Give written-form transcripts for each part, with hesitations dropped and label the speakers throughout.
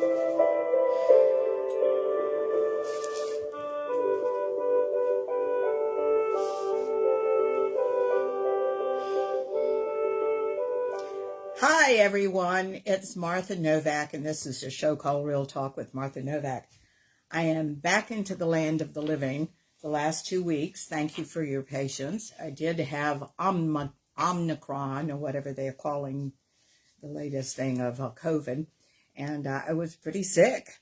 Speaker 1: Hi, everyone. It's Martha Novak, and this is a show called Real Talk with Martha Novak. I am back into the land of the living the last 2 weeks. Thank you for your patience. I did have Omicron, or whatever they're calling the latest thing of COVID, and I was pretty sick.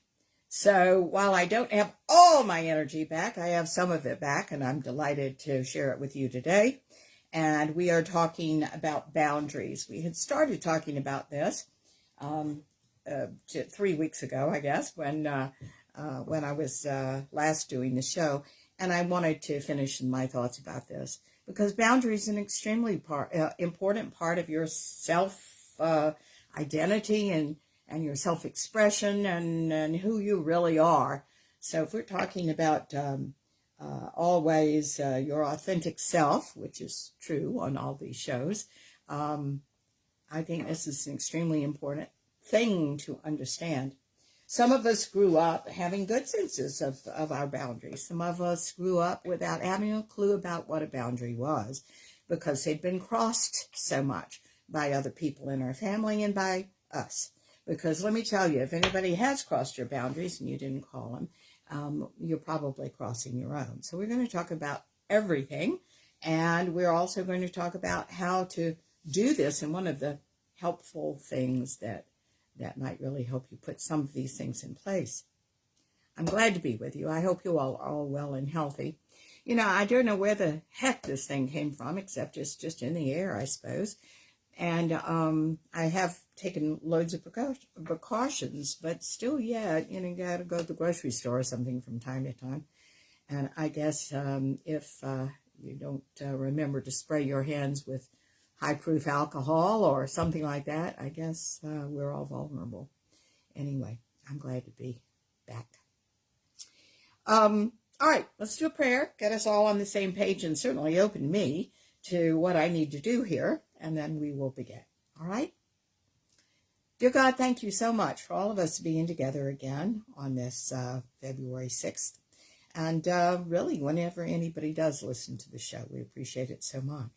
Speaker 1: So while I don't have all my energy back, I have some of it back, and I'm delighted to share it with you today. And we are talking about boundaries. We had started talking about this 3 weeks ago, I guess, when I was last doing the show. And I wanted to finish my thoughts about this because boundaries are an extremely important part of your self-identity and your self-expression and who you really are. So if we're talking about always your authentic self, which is true on all these shows, I think this is an extremely important thing to understand. Some of us grew up having good senses of our boundaries. Some of us grew up without having a clue about what a boundary was because they'd been crossed so much by other people in our family and by us. Because let me tell you, if anybody has crossed your boundaries and you didn't call them, you're probably crossing your own. So we're going to talk about everything, and we're also going to talk about how to do this. And one of the helpful things that might really help you put some of these things in place. I'm glad to be with you. I hope you all are all well and healthy. You know, I don't know where the heck this thing came from, except it's just in the air, I suppose. And I have taken loads of precautions, but still, yeah, you got to go to the grocery store or something from time to time. And I guess if you don't remember to spray your hands with high-proof alcohol or something like that, I guess we're all vulnerable. Anyway, I'm glad to be back. All right, let's do a prayer. Get us all on the same page and certainly open me to what I need to do here, and then we will begin. All right? Dear God, thank you so much for all of us being together again on this February 6th. And really, whenever anybody does listen to the show, we appreciate it so much.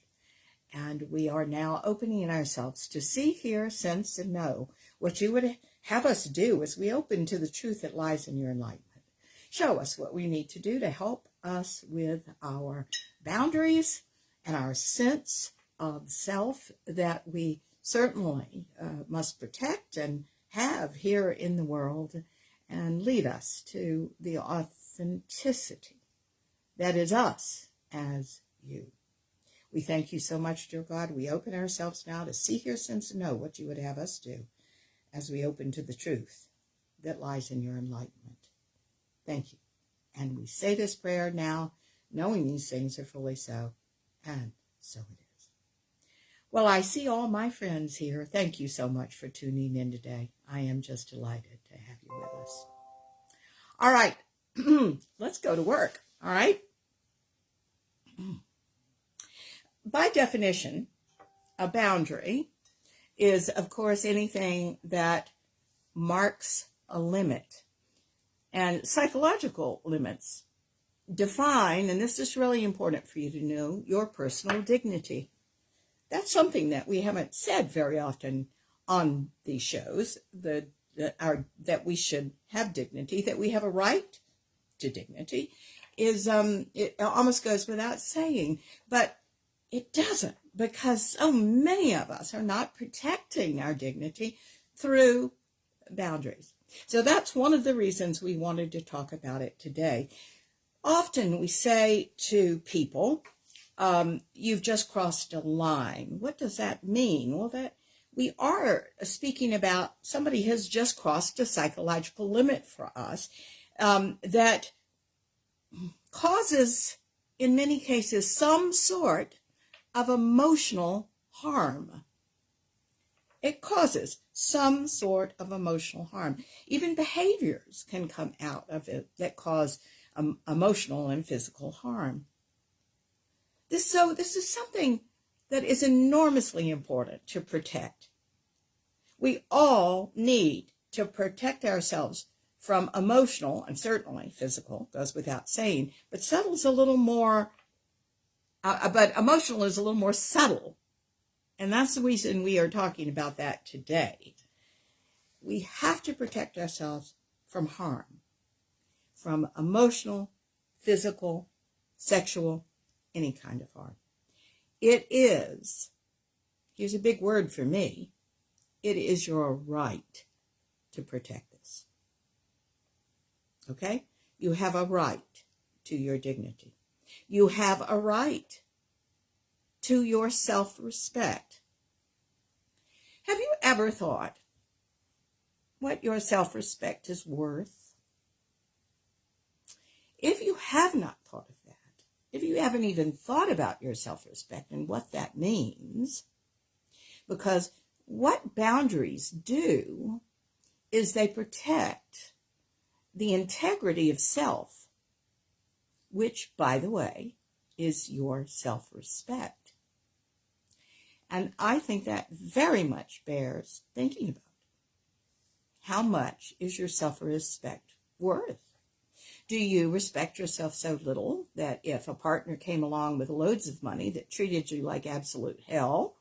Speaker 1: And we are now opening ourselves to see, hear, sense, and know what you would have us do as we open to the truth that lies in your enlightenment. Show us what we need to do to help us with our boundaries and our sense of self that we certainly must protect and have here in the world, and lead us to the authenticity that is us as you. We thank you so much, dear God. We open ourselves now to see, hear, sense, and know what you would have us do as we open to the truth that lies in your enlightenment. Thank you. And we say this prayer now, knowing these things are fully so, and so it is. Well, I see all my friends here. Thank you so much for tuning in today. I am just delighted to have you with us. All right, let's go to work, all right? By definition, a boundary is, of course, anything that marks a limit. And psychological limits define, and this is really important for you to know, your personal dignity. That's something that we haven't said very often on these shows, that we should have dignity, that we have a right to dignity, is it almost goes without saying, but it doesn't, because so many of us are not protecting our dignity through boundaries. So that's one of the reasons we wanted to talk about it today. Often we say to people, you've just crossed a line. What does that mean? Well, that we are speaking about somebody has just crossed a psychological limit for us that causes, in many cases, some sort of emotional harm. It causes some sort of emotional harm. Even behaviors can come out of it that cause emotional and physical harm. This is something that is enormously important to protect. We all need to protect ourselves from emotional, and certainly physical, goes without saying, but subtle's a little more, but emotional is a little more subtle. And that's the reason we are talking about that today. We have to protect ourselves from harm, from emotional, physical, sexual, any kind of harm. It is, here's a big word for me, it is your right to protect this. Okay? You have a right to your dignity. You have a right to your self-respect. Have you ever thought what your self-respect is worth? If you have not thought of that, if you haven't even thought about your self-respect and what that means, because what boundaries do is they protect the integrity of self, which, by the way, is your self-respect. And I think that very much bears thinking about. How much is your self-respect worth? Do you respect yourself so little that if a partner came along with loads of money that treated you like absolute hell,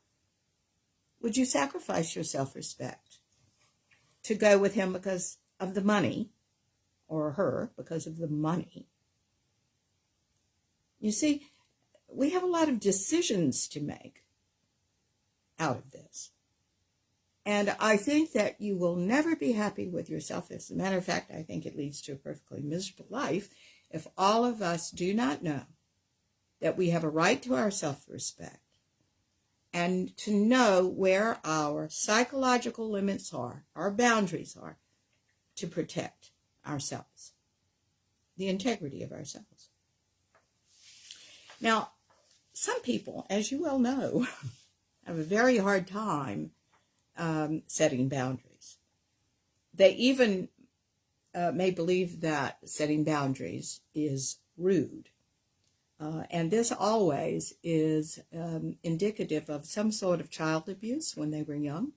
Speaker 1: would you sacrifice your self-respect to go with him because of the money, or her because of the money? You see, we have a lot of decisions to make out of this. And I think that you will never be happy with yourself. As a matter of fact, I think it leads to a perfectly miserable life if all of us do not know that we have a right to our self-respect and to know where our psychological limits are, our boundaries are, to protect ourselves, the integrity of ourselves. Now, some people, as you well know, have a very hard time setting boundaries. They even may believe that setting boundaries is rude. And this always is indicative of some sort of child abuse when they were young.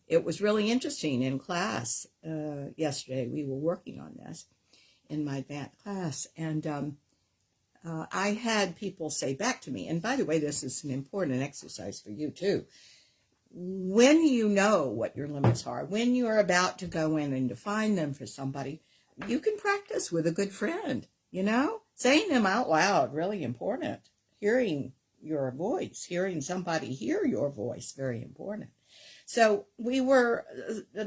Speaker 1: It was really interesting in class yesterday. We were working on this in my advanced class, and I had people say back to me, and by the way, this is an important exercise for you too. When you know what your limits are, when you're about to go in and define them for somebody, you can practice with a good friend, you know? Saying them out loud, really important. Hearing your voice, hearing somebody hear your voice, very important. So we were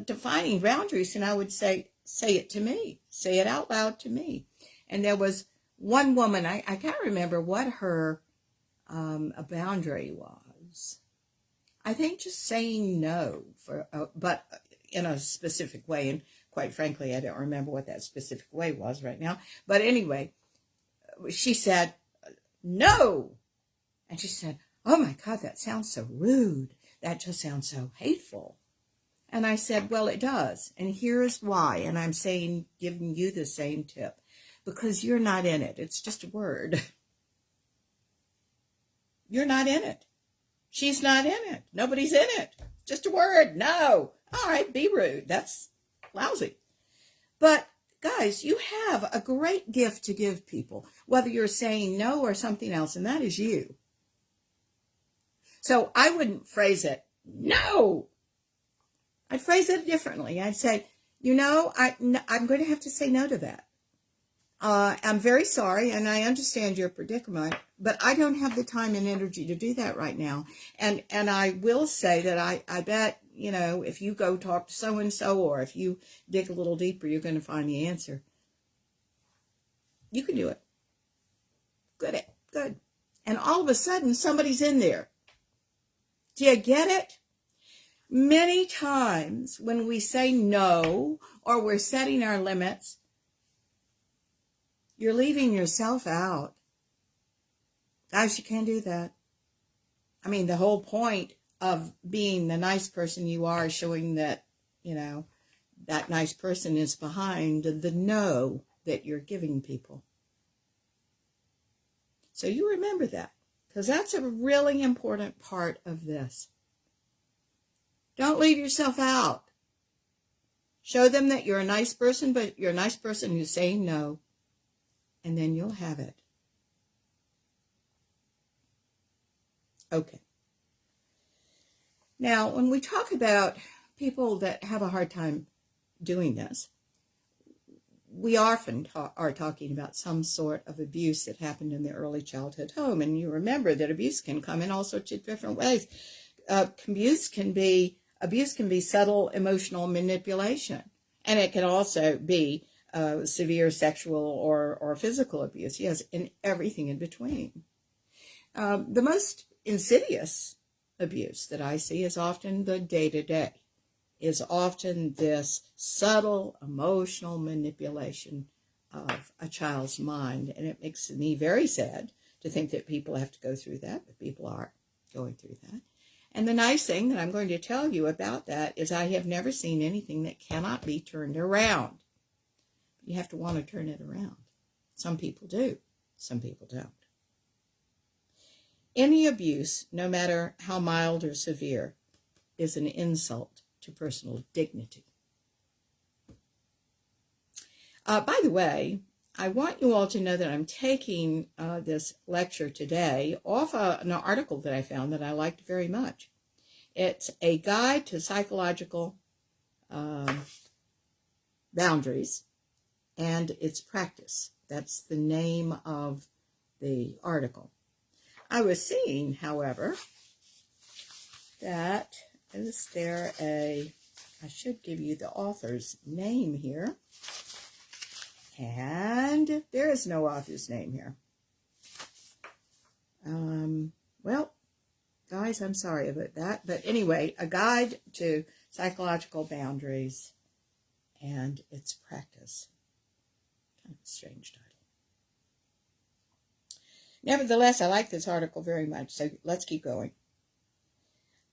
Speaker 1: defining boundaries, and I would say it to me. Say it out loud to me. And there was one woman, I can't remember what her a boundary was. I think just saying no, but in a specific way. And quite frankly, I don't remember what that specific way was right now. But anyway, she said, no. And she said, oh my God, that sounds so rude. That just sounds so hateful. And I said, well, it does. And here's why. And I'm giving you the same tip. Because you're not in it. It's just a word. You're not in it. She's not in it. Nobody's in it. Just a word. No. All right, be rude. That's lousy. But guys, you have a great gift to give people, whether you're saying no or something else, and that is you. So I wouldn't phrase it, no. I'd phrase it differently. I'd say, you know, I'm going to have to say no to that. I'm very sorry, and I understand your predicament, but I don't have the time and energy to do that right now. And I will say that I bet, you know, if you go talk to so-and-so, or if you dig a little deeper, you're going to find the answer. You can do it. Good. And all of a sudden, somebody's in there. Do you get it? Many times when we say no, or we're setting our limits, you're leaving yourself out. Guys, you can't do that. I mean, the whole point of being the nice person you are is showing that, you know, that nice person is behind the no that you're giving people. So you remember that, because that's a really important part of this. Don't leave yourself out. Show them that you're a nice person, but you're a nice person who's saying no, and then you'll have it. Okay. Now, when we talk about people that have a hard time doing this, we often are talking about some sort of abuse that happened in the early childhood home. And you remember that abuse can come in all sorts of different ways. Abuse can be subtle emotional manipulation. And it can also be severe sexual or physical abuse. Yes, and everything in between. The most insidious abuse that I see is often the day-to-day, is often this subtle emotional manipulation of a child's mind. And it makes me very sad to think that people have to go through that, but people are going through that. And the nice thing that I'm going to tell you about that is I have never seen anything that cannot be turned around. You have to want to turn it around. Some people do, some people don't. Any abuse, no matter how mild or severe, is an insult to personal dignity. By the way, I want you all to know that I'm taking this lecture today off an article that I found that I liked very much. It's a guide to psychological boundaries and its practice. That's the name of the article. I was seeing, however, that is there I should give you the author's name here. And there is no author's name here. Well, guys, I'm sorry about that. But anyway, a guide to psychological boundaries and its practice. Kind of a strange title. Nevertheless, I like this article very much, so let's keep going.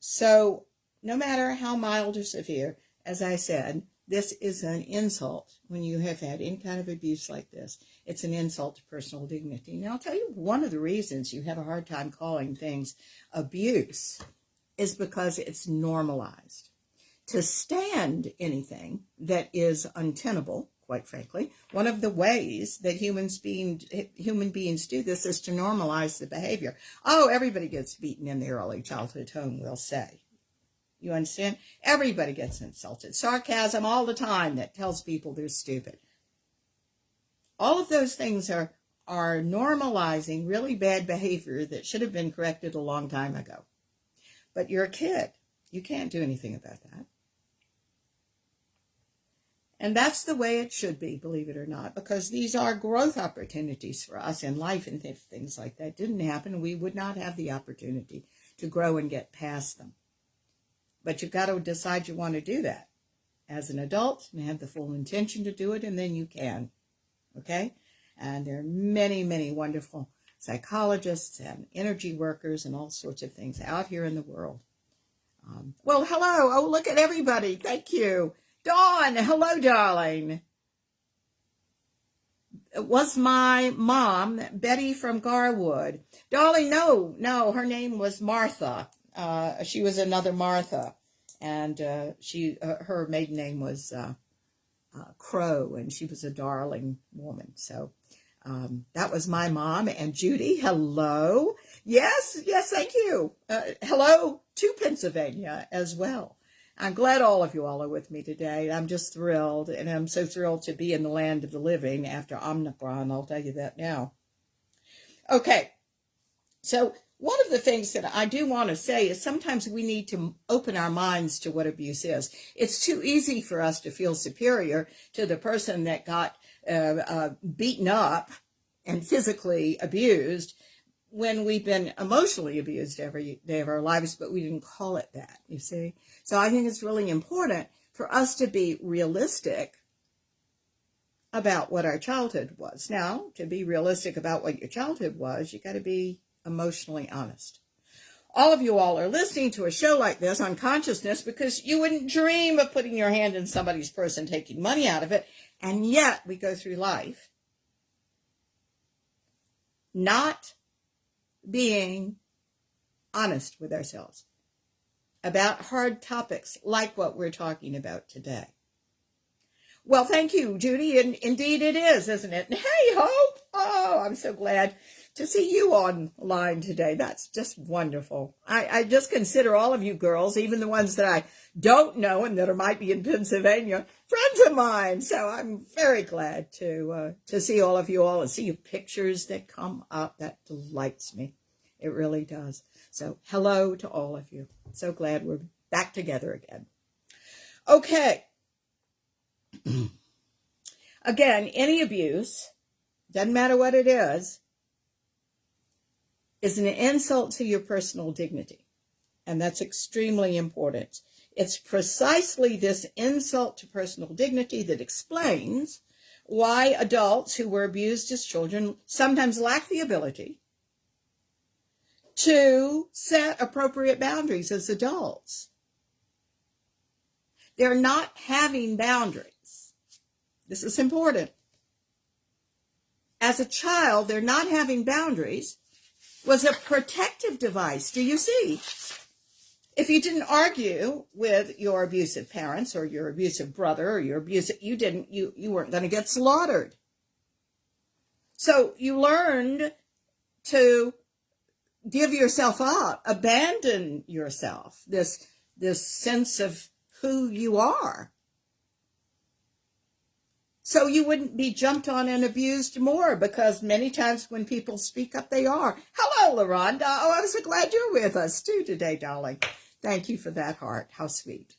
Speaker 1: So, no matter how mild or severe, as I said, this is an insult when you have had any kind of abuse like this. It's an insult to personal dignity. Now, I'll tell you one of the reasons you have a hard time calling things abuse is because it's normalized. To stand anything that is untenable, quite frankly, one of the ways that human beings do this is to normalize the behavior. Oh, everybody gets beaten in the early childhood home, we'll say. You understand? Everybody gets insulted. Sarcasm all the time that tells people they're stupid. All of those things are normalizing really bad behavior that should have been corrected a long time ago. But you're a kid. You can't do anything about that. And that's the way it should be, believe it or not, because these are growth opportunities for us in life, and if things like that didn't happen, we would not have the opportunity to grow and get past them. But you've got to decide you want to do that as an adult and have the full intention to do it, and then you can, okay? And there are many, many wonderful psychologists and energy workers and all sorts of things out here in the world. Well, hello. Oh, look at everybody. Thank you. Dawn, hello, darling. It was my mom, Betty from Garwood. Darling, no, her name was Martha. She was another Martha, and her maiden name was Crow, and she was a darling woman. So that was my mom. And Judy, hello. Yes, thank you. Hello to Pennsylvania as well. I'm glad all of you all are with me today. I'm just thrilled, and I'm so thrilled to be in the land of the living after Omicron. I'll tell you that now. Okay, so one of the things that I do want to say is sometimes we need to open our minds to what abuse is. It's too easy for us to feel superior to the person that got beaten up and physically abused when we've been emotionally abused every day of our lives, but we didn't call it that, you see. So I think it's really important for us to be realistic about what our childhood was. Now, to be realistic about what your childhood was, you got to be emotionally honest. All of you all are listening to a show like this on consciousness because you wouldn't dream of putting your hand in somebody's purse and taking money out of it, and yet we go through life not being honest with ourselves about hard topics like what we're talking about today. Well, thank you, Judy. And indeed it is, isn't it? And hey, Hope. Oh, I'm so glad to see you online today. That's just wonderful. I just consider all of you girls, even the ones that I don't know and that might be in Pennsylvania, friends of mine. So I'm very glad to see all of you all and see your pictures that come up. That delights me. It really does. So hello to all of you. So glad we're back together again. Okay. Again, any abuse, doesn't matter what it is an insult to your personal dignity. And that's extremely important. It's precisely this insult to personal dignity that explains why adults who were abused as children sometimes lack the ability to set appropriate boundaries as adults. They're not having boundaries. This is important. As a child, they're not having boundaries was a protective device. Do you see? If you didn't argue with your abusive parents or your abusive brother or your abusive, you weren't going to get slaughtered. So you learned to give yourself up, abandon yourself, this sense of who you are. So you wouldn't be jumped on and abused more, because many times when people speak up, they are. Hello, LaRonda. Oh, I'm so glad you're with us too today, darling. Thank you for that heart. How sweet.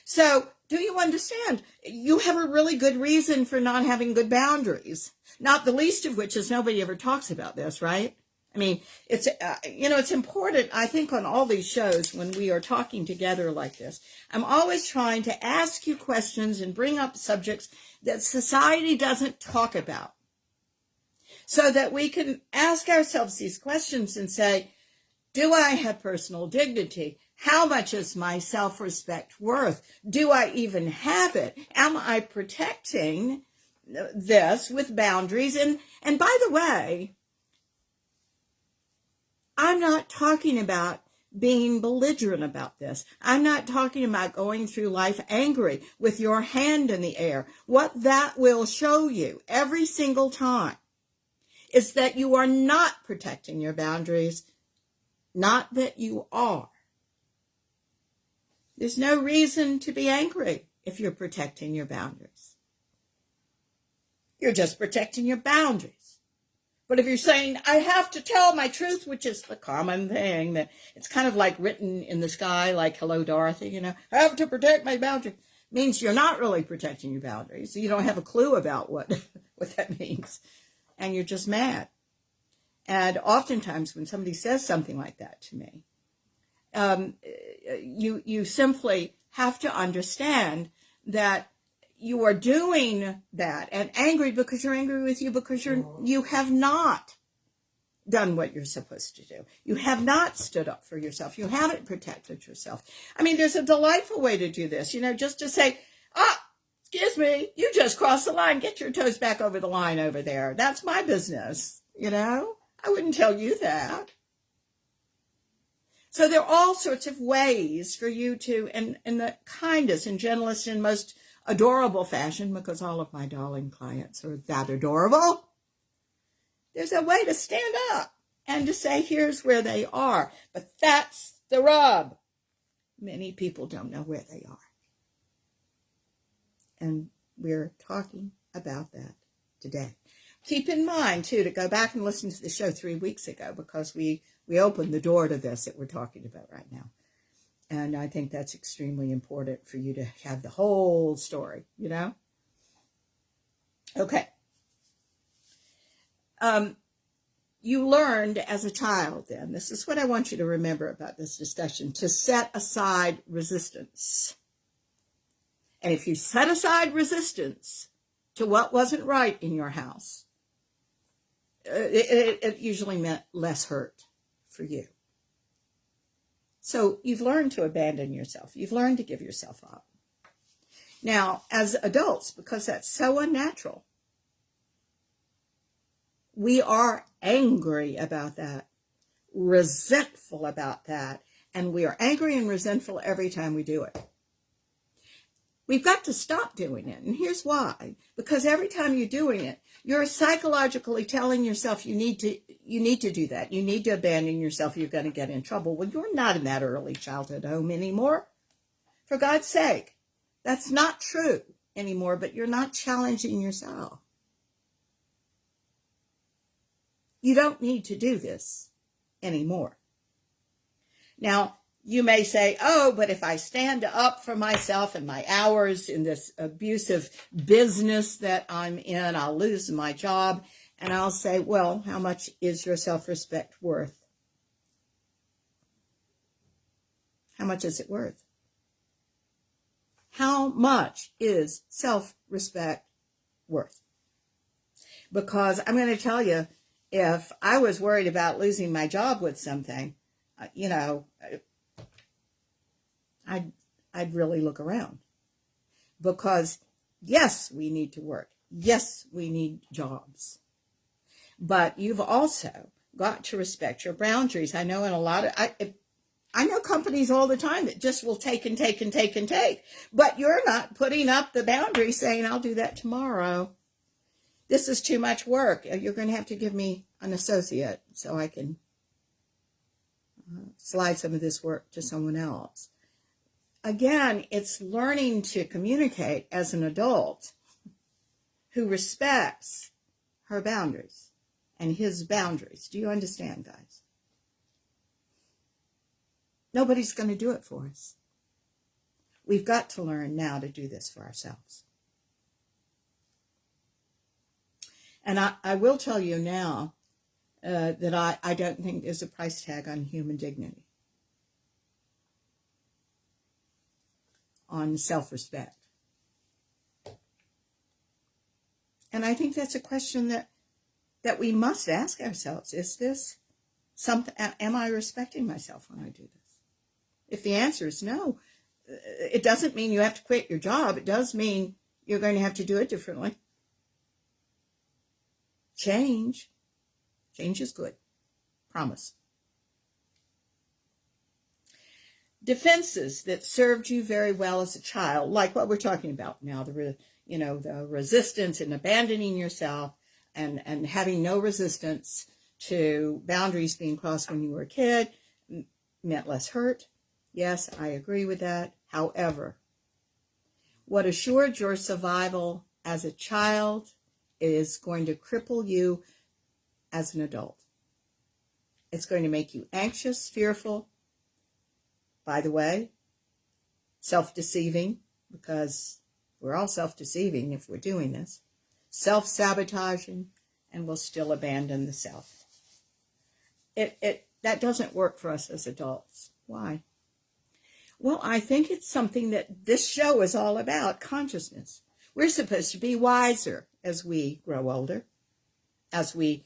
Speaker 1: So do you understand? You have a really good reason for not having good boundaries, not the least of which is nobody ever talks about this, right? I mean, it's important, I think, on all these shows when we are talking together like this. I'm always trying to ask you questions and bring up subjects that society doesn't talk about, so that we can ask ourselves these questions and say, do I have personal dignity? How much is my self-respect worth? Do I even have it? Am I protecting this with boundaries? And by the way, I'm not talking about being belligerent about this. I'm not talking about going through life angry with your hand in the air. What that will show you every single time is that you are not protecting your boundaries, not that you are. There's no reason to be angry if you're protecting your boundaries. You're just protecting your boundaries. But if you're saying, I have to tell my truth, which is the common thing, that it's kind of like written in the sky, like, hello, Dorothy, I have to protect my boundaries, means you're not really protecting your boundaries. You don't have a clue about what that means. And you're just mad. And oftentimes when somebody says something like that to me, you simply have to understand that you are doing that and angry because you're angry with you because you have not done what you're supposed to do. You have not stood up for yourself. You haven't protected yourself. I mean, there's a delightful way to do this, just to say, excuse me, you just crossed the line. Get your toes back over the line over there. That's my business, I wouldn't tell you that. So there are all sorts of ways for you to, in the kindest and gentlest and most adorable fashion, because all of my darling clients are that adorable, there's a way to stand up and to say, here's where they are. But that's the rub. Many people don't know where they are. And we're talking about that today. Keep in mind, too, to go back and listen to the show 3 weeks ago, because we opened the door to this that we're talking about right now. And I think that's extremely important for you to have the whole story, Okay. You learned as a child then, this is what I want you to remember about this discussion, to set aside resistance. And if you set aside resistance to what wasn't right in your house, it usually meant less hurt for you. So you've learned to abandon yourself. You've learned to give yourself up. Now, as adults, because that's so unnatural, we are angry about that, resentful about that, and we are angry and resentful every time we do it. We've got to stop doing it. And here's why. Because every time you're doing it, you're psychologically telling yourself you need to do that. You need to abandon yourself. You're going to get in trouble. Well, you're not in that early childhood home anymore. For God's sake, that's not true anymore, but you're not challenging yourself. You don't need to do this anymore. Now, you may say, oh, but if I stand up for myself and my hours in this abusive business that I'm in, I'll lose my job. And I'll say, well, how much is your self-respect worth? How much is it worth? How much is self-respect worth? Because I'm going to tell you, if I was worried about losing my job with something, I'd really look around. Because yes, we need to work. Yes, we need jobs. But you've also got to respect your boundaries. I know in a lot of, I know companies all the time that just will take and take and take and take. But you're not putting up the boundary saying, I'll do that tomorrow. This is too much work. You're going to have to give me an associate so I can slide some of this work to someone else. Again, it's learning to communicate as an adult who respects her boundaries and his boundaries. Do you understand, guys? Nobody's going to do it for us. We've got to learn now to do this for ourselves. And I will tell you now that I don't think there's a price tag on human dignity, on self-respect. And I think that's a question that we must ask ourselves. Is this something, am I respecting myself when I do this? If the answer is no, it doesn't mean you have to quit your job. It does mean you're going to have to do it differently. Change is good. Promise. Defenses that served you very well as a child, like what we're talking about now, the resistance and abandoning yourself and having no resistance to boundaries being crossed when you were a kid, meant less hurt. Yes, I agree with that. However, what assured your survival as a child is going to cripple you as an adult. It's going to make you anxious, fearful, by the way, self-deceiving, because we're all self-deceiving if we're doing this, self-sabotaging, and we'll still abandon the self. That doesn't work for us as adults. Why? Well, I think it's something that this show is all about, consciousness. We're supposed to be wiser as we grow older, as we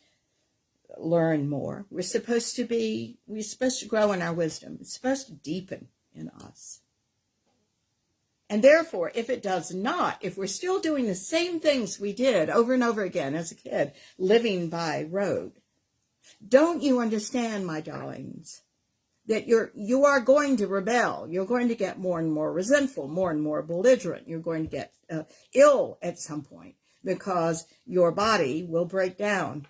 Speaker 1: learn more. We're supposed to grow in our wisdom. It's supposed to deepen in us. And therefore, if it does not, if we're still doing the same things we did over and over again as a kid, living by road, don't you understand, my darlings, that you are going to rebel. You're going to get more and more resentful, more and more belligerent. You're going to get ill at some point because your body will break down.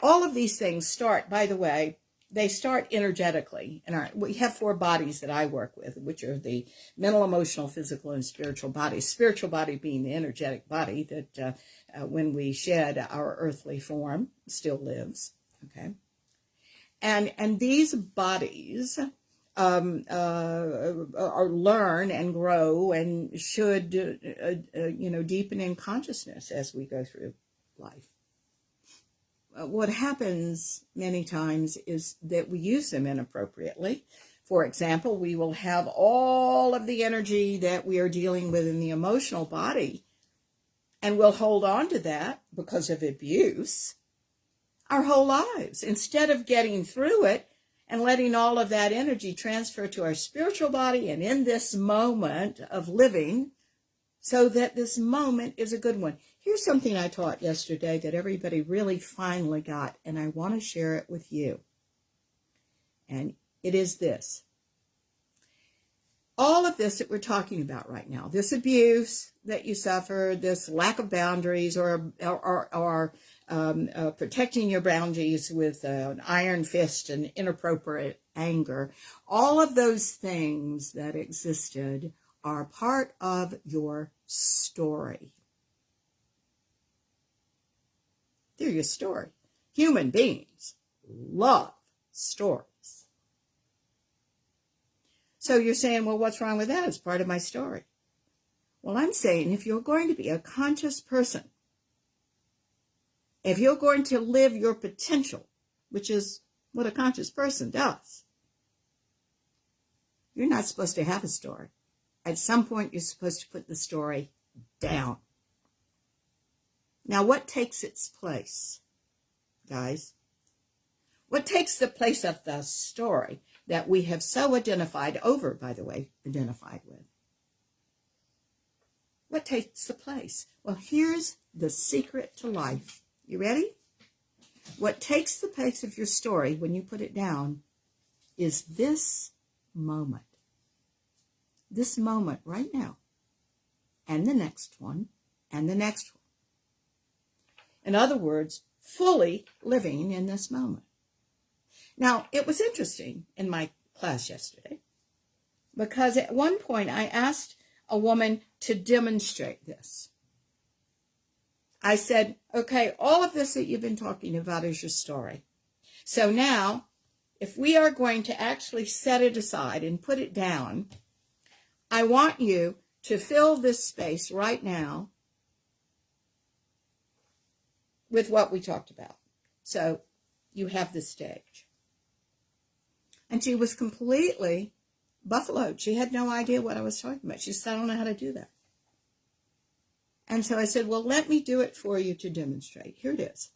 Speaker 1: All of these things start, by the way, they start energetically. We have 4 bodies that I work with, which are the mental, emotional, physical, and spiritual bodies. Spiritual body being the energetic body that when we shed our earthly form still lives. Okay. And these bodies learn and grow and should, deepen in consciousness as we go through life. What happens many times is that we use them inappropriately. For example, we will have all of the energy that we are dealing with in the emotional body, and we'll hold on to that because of abuse our whole lives, instead of getting through it and letting all of that energy transfer to our spiritual body and in this moment of living, so that this moment is a good one. Here's something I taught yesterday that everybody really finally got, and I want to share it with you. And it is this. All of this that we're talking about right now, this abuse that you suffer, this lack of boundaries, or protecting your boundaries with an iron fist and inappropriate anger, all of those things that existed are part of your story. They're your story. Human beings love stories. So you're saying, well, what's wrong with that? It's part of my story. Well, I'm saying if you're going to be a conscious person, if you're going to live your potential, which is what a conscious person does, you're not supposed to have a story. At some point, you're supposed to put the story down. Now, what takes its place, guys? What takes the place of the story that we have so identified with? What takes the place? Well, here's the secret to life. You ready? What takes the place of your story when you put it down is this moment. This moment right now. And the next one. And the next one. In other words, fully living in this moment. Now, it was interesting in my class yesterday because at one point I asked a woman to demonstrate this. I said, okay, all of this that you've been talking about is your story. So now, if we are going to actually set it aside and put it down, I want you to fill this space right now with what we talked about. So you have the stage. And she was completely buffaloed. She had no idea what I was talking about. She said, I don't know how to do that. And so I said, well, let me do it for you to demonstrate. Here it is.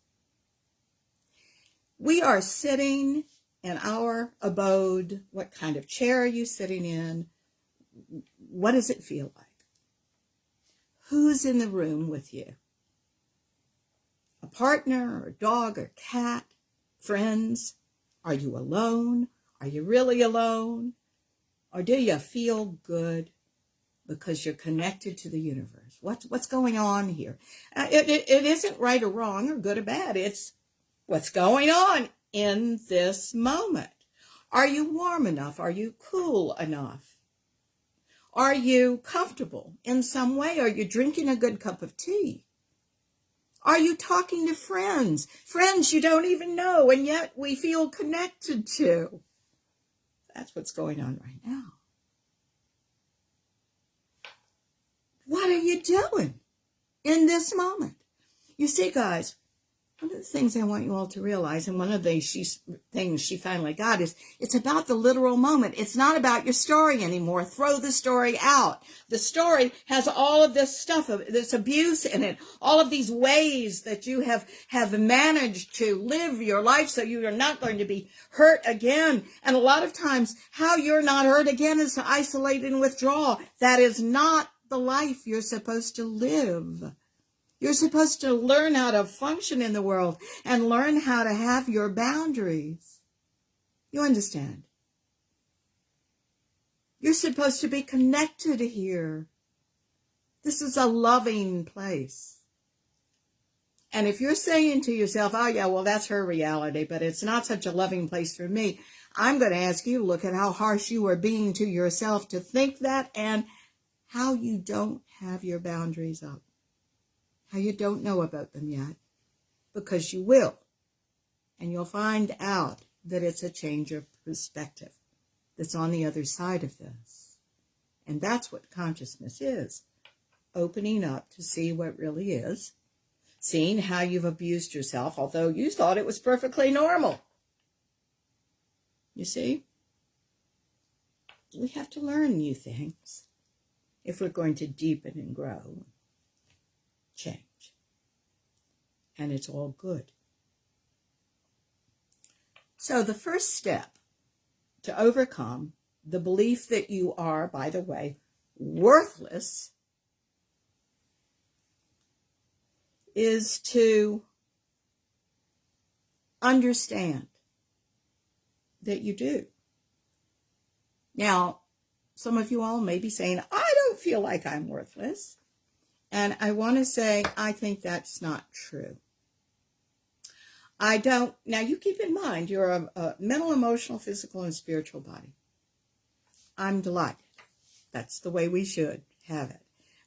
Speaker 1: We are sitting in our abode. What kind of chair are you sitting in? What does it feel like? Who's in the room with you? A partner or a dog or cat? Friends? Are you alone? Are you really alone? Or do you feel good because you're connected to the universe? What's going on here? It isn't right or wrong or good or bad. It's what's going on in this moment. Are you warm enough? Are you cool enough? Are you comfortable in some way? Are you drinking a good cup of tea? Are you talking to friends? Friends you don't even know, and yet we feel connected to. That's what's going on right now. What are you doing in this moment? You see, guys, one of the things I want you all to realize, and one of the things she finally got, is it's about the literal moment. It's not about your story anymore. Throw the story out. The story has all of this stuff, this abuse in it, all of these ways that you have managed to live your life so you are not going to be hurt again. And a lot of times, how you're not hurt again is to isolate and withdraw. That is not the life you're supposed to live. You're supposed to learn how to function in the world and learn how to have your boundaries. You understand? You're supposed to be connected here. This is a loving place. And if you're saying to yourself, oh yeah, well that's her reality, but it's not such a loving place for me, I'm going to ask you to look at how harsh you are being to yourself to think that, and how you don't have your boundaries up. How you don't know about them yet, because you will. And you'll find out that it's a change of perspective that's on the other side of this. And that's what consciousness is. Opening up to see what really is. Seeing how you've abused yourself, although you thought it was perfectly normal. You see? We have to learn new things if we're going to deepen and grow. Change. And it's all good. So the first step to overcome the belief that you are, by the way, worthless is to understand that you do. Now, some of you all may be saying, I don't feel like I'm worthless. And I want to say, I think that's not true. I don't. Now, you keep in mind, you're a mental, emotional, physical, and spiritual body. I'm delighted. That's the way we should have it.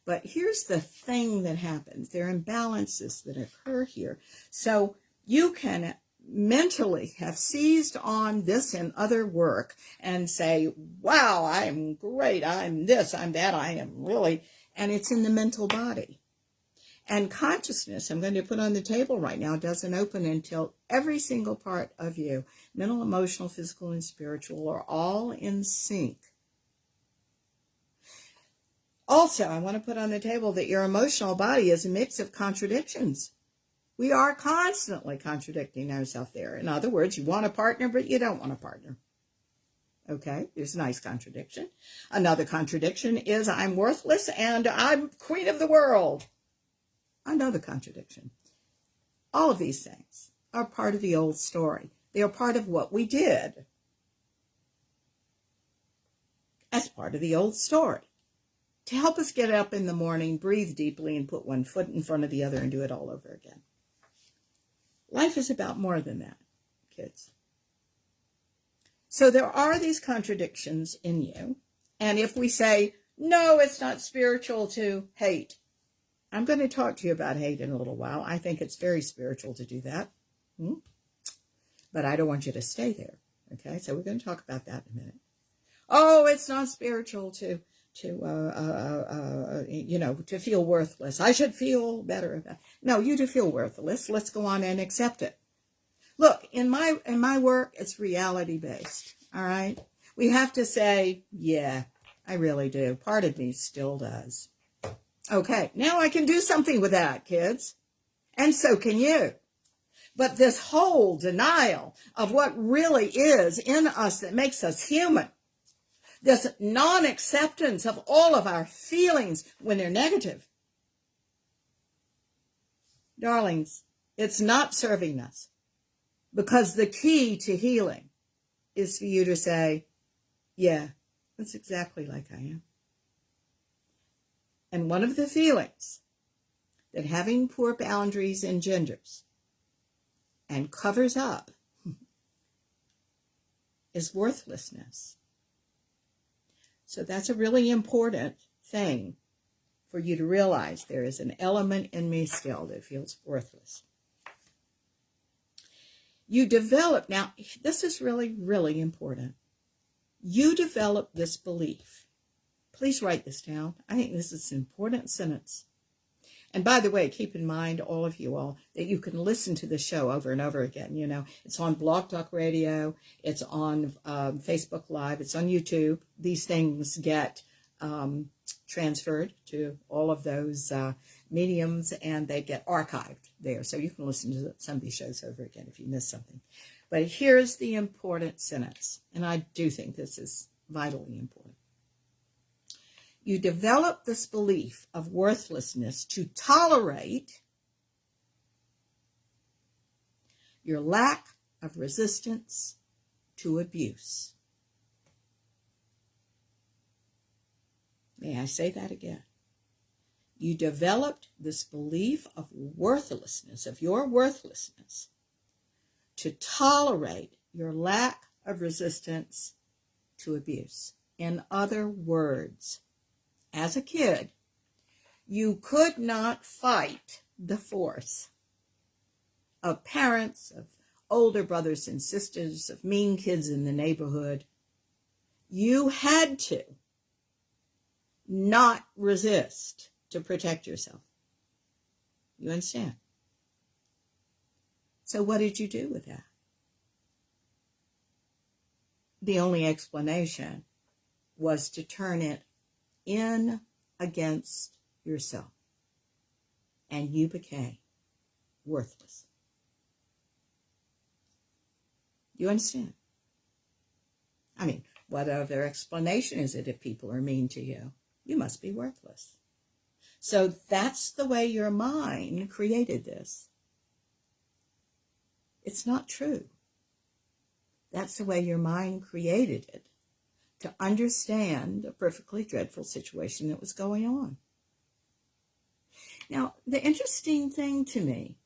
Speaker 1: But here's the thing that happens. There are imbalances that occur here. So you can mentally have seized on this and other work and say, wow, I'm great. I'm this, I'm that, I am really. And it's in the mental body. And consciousness, I'm going to put on the table right now, doesn't open until every single part of you, mental, emotional, physical, and spiritual, are all in sync. Also, I want to put on the table that your emotional body is a mix of contradictions. We are constantly contradicting ourselves there. In other words, you want a partner, but you don't want a partner. Okay, there's a nice contradiction. Another contradiction is I'm worthless and I'm queen of the world. Another contradiction. All of these things are part of the old story. They are part of what we did as part of the old story to help us get up in the morning, breathe deeply, and put one foot in front of the other and do it all over again. Life is about more than that, kids. So there are these contradictions in you. And if we say, no, it's not spiritual to hate, I'm going to talk to you about hate in a little while. I think it's very spiritual to do that. But I don't want you to stay there. Okay, so we're going to talk about that in a minute. Oh, it's not spiritual to feel worthless. I should feel better about it. No, you do feel worthless. Let's go on and accept it. Look, in my work, it's reality based. All right, we have to say, yeah, I really do. Part of me still does. Okay, now I can do something with that, kids. And so can you. But this whole denial of what really is in us that makes us human, this non-acceptance of all of our feelings when they're negative, darlings, it's not serving us. Because the key to healing is for you to say, yeah, that's exactly like I am. And one of the feelings that having poor boundaries engenders and covers up is worthlessness. So that's a really important thing for you to realize. There is an element in me still that feels worthless. You develop, now this is really, really important. You develop this belief. Please write this down. I think this is an important sentence. And by the way, keep in mind, all of you all, that you can listen to the show over and over again. You know, it's on Blog Talk Radio. It's on Facebook Live. It's on YouTube. These things get transferred to all of those mediums, and they get archived there. So you can listen to some of these shows over again if you miss something. But here's the important sentence, and I do think this is vitally important. You develop this belief of worthlessness to tolerate your lack of resistance to abuse. May I say that again? You developed this belief of worthlessness, of your worthlessness, to tolerate your lack of resistance to abuse. In other words, as a kid, you could not fight the force of parents, of older brothers and sisters, of mean kids in the neighborhood. You had to not resist to protect yourself. You understand? So what did you do with that? The only explanation was to turn it in against yourself. And you became worthless. You understand? I mean, what other explanation is it if people are mean to you? You must be worthless. So that's the way your mind created this. It's not true. That's the way your mind created it to understand a perfectly dreadful situation that was going on. Now, the interesting thing to me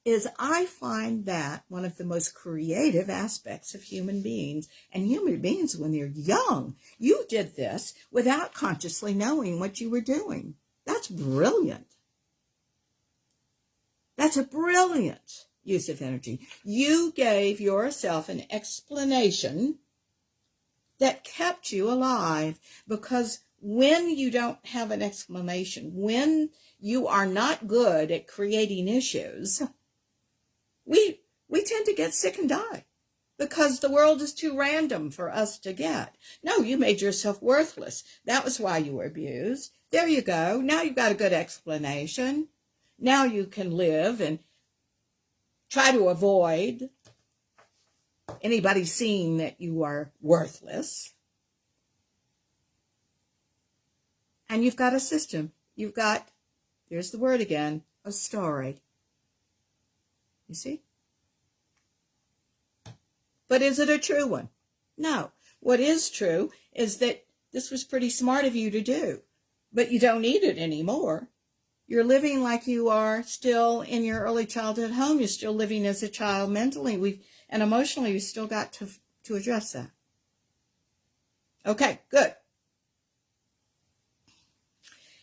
Speaker 1: is I find that one of the most creative aspects of human beings. And human beings, when they're young, you did this without consciously knowing what you were doing. That's brilliant. That's a brilliant use of energy. You gave yourself an explanation that kept you alive, because when you don't have an explanation, when you are not good at creating issues, we tend to get sick and die because the world is too random for us to get. No, you made yourself worthless. That was why you were abused. There you go. Now you've got a good explanation. Now you can live and try to avoid anybody seeing that you are worthless. And you've got a system. You've got, there's the word again, a story. You see? But is it a true one? No. What is true is that this was pretty smart of you to do, but you don't need it anymore. You're living like you are still in your early childhood home. You're still living as a child mentally. And emotionally, we've still got to address that. Okay, good.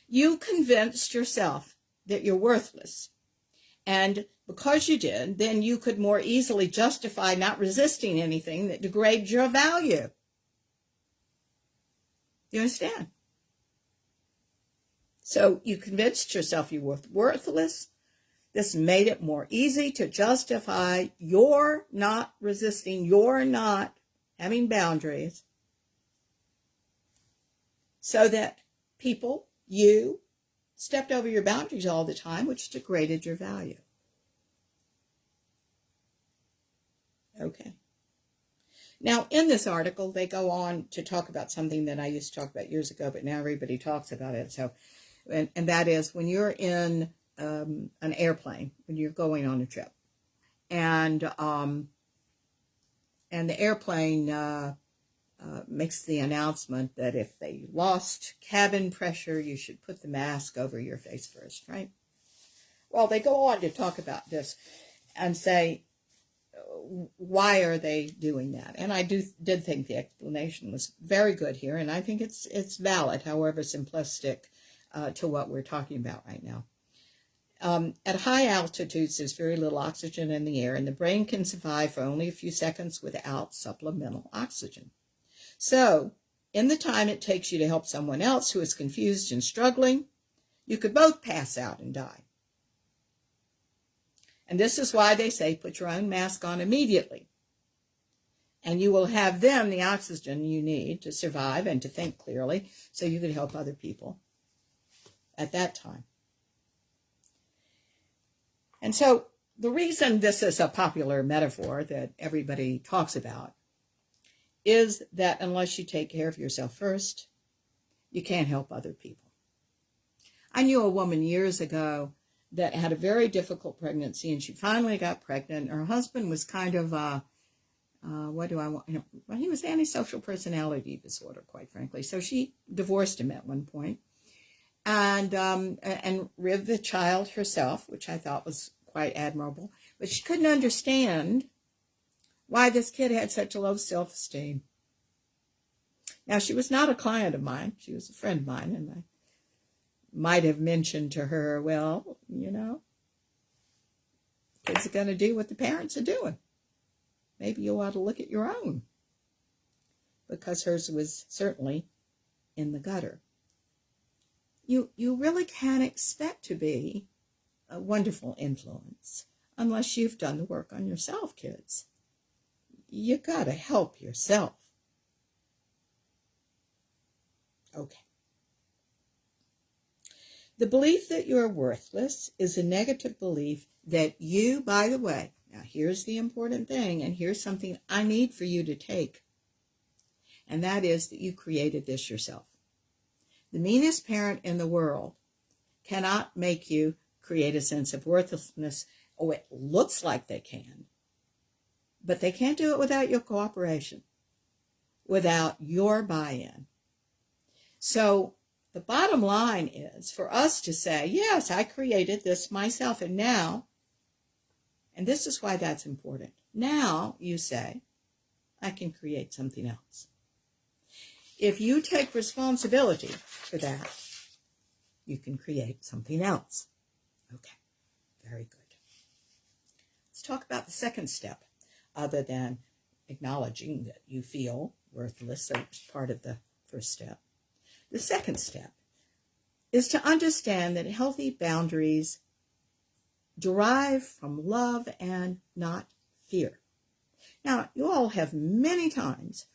Speaker 1: You convinced yourself that you're worthless. And because you did, then you could more easily justify not resisting anything that degrades your value. You understand? So you convinced yourself you were worthless. This made it more easy to justify your not resisting, your not having boundaries, so that people, you, stepped over your boundaries all the time, which degraded your value. Okay. Now, in this article, they go on to talk about something that I used to talk about years ago, but now everybody talks about it. So, and that is when you're in an airplane, when you're going on a trip, and the airplane makes the announcement that if they lost cabin pressure, you should put the mask over your face first, right? Well, they go on to talk about this and say, why are they doing that? And I did think the explanation was very good here, and I think it's valid, however simplistic to what we're talking about right now. At high altitudes, there's very little oxygen in the air, and the brain can survive for only a few seconds without supplemental oxygen. So, in the time it takes you to help someone else who is confused and struggling, you could both pass out and die. And this is why they say put your own mask on immediately. And you will have then the oxygen you need to survive and to think clearly, so you can help other people at that time. And so the reason this is a popular metaphor that everybody talks about is that unless you take care of yourself first, you can't help other people. I knew a woman years ago that had a very difficult pregnancy, and she finally got pregnant. Her husband was kind of, he was antisocial personality disorder, quite frankly. So she divorced him at one point and reared the child herself, which I thought was quite admirable. But she couldn't understand why this kid had such a low self-esteem. Now, she was not a client of mine. She was a friend of mine, and I might have mentioned to her, well, kids are going to do what the parents are doing. Maybe you ought to look at your own, because hers was certainly in the gutter. You really can't expect to be a wonderful influence unless you've done the work on yourself, kids. You got to help yourself. Okay. The belief that you're worthless is a negative belief that you, by the way, now here's the important thing, and here's something I need for you to take, and that is that you created this yourself. The meanest parent in the world cannot make you create a sense of worthlessness. Oh, it looks like they can, but they can't do it without your cooperation. without your buy-in. So the bottom line is for us to say, yes, I created this myself, and now, and this is why that's important, now you say, I can create something else. If you take responsibility for that, you can create something else. Okay, very good. Let's talk about the second step, other than acknowledging that you feel worthless, so it's part of the first step. The second step is to understand that healthy boundaries derive from love and not fear. Now, you all have many times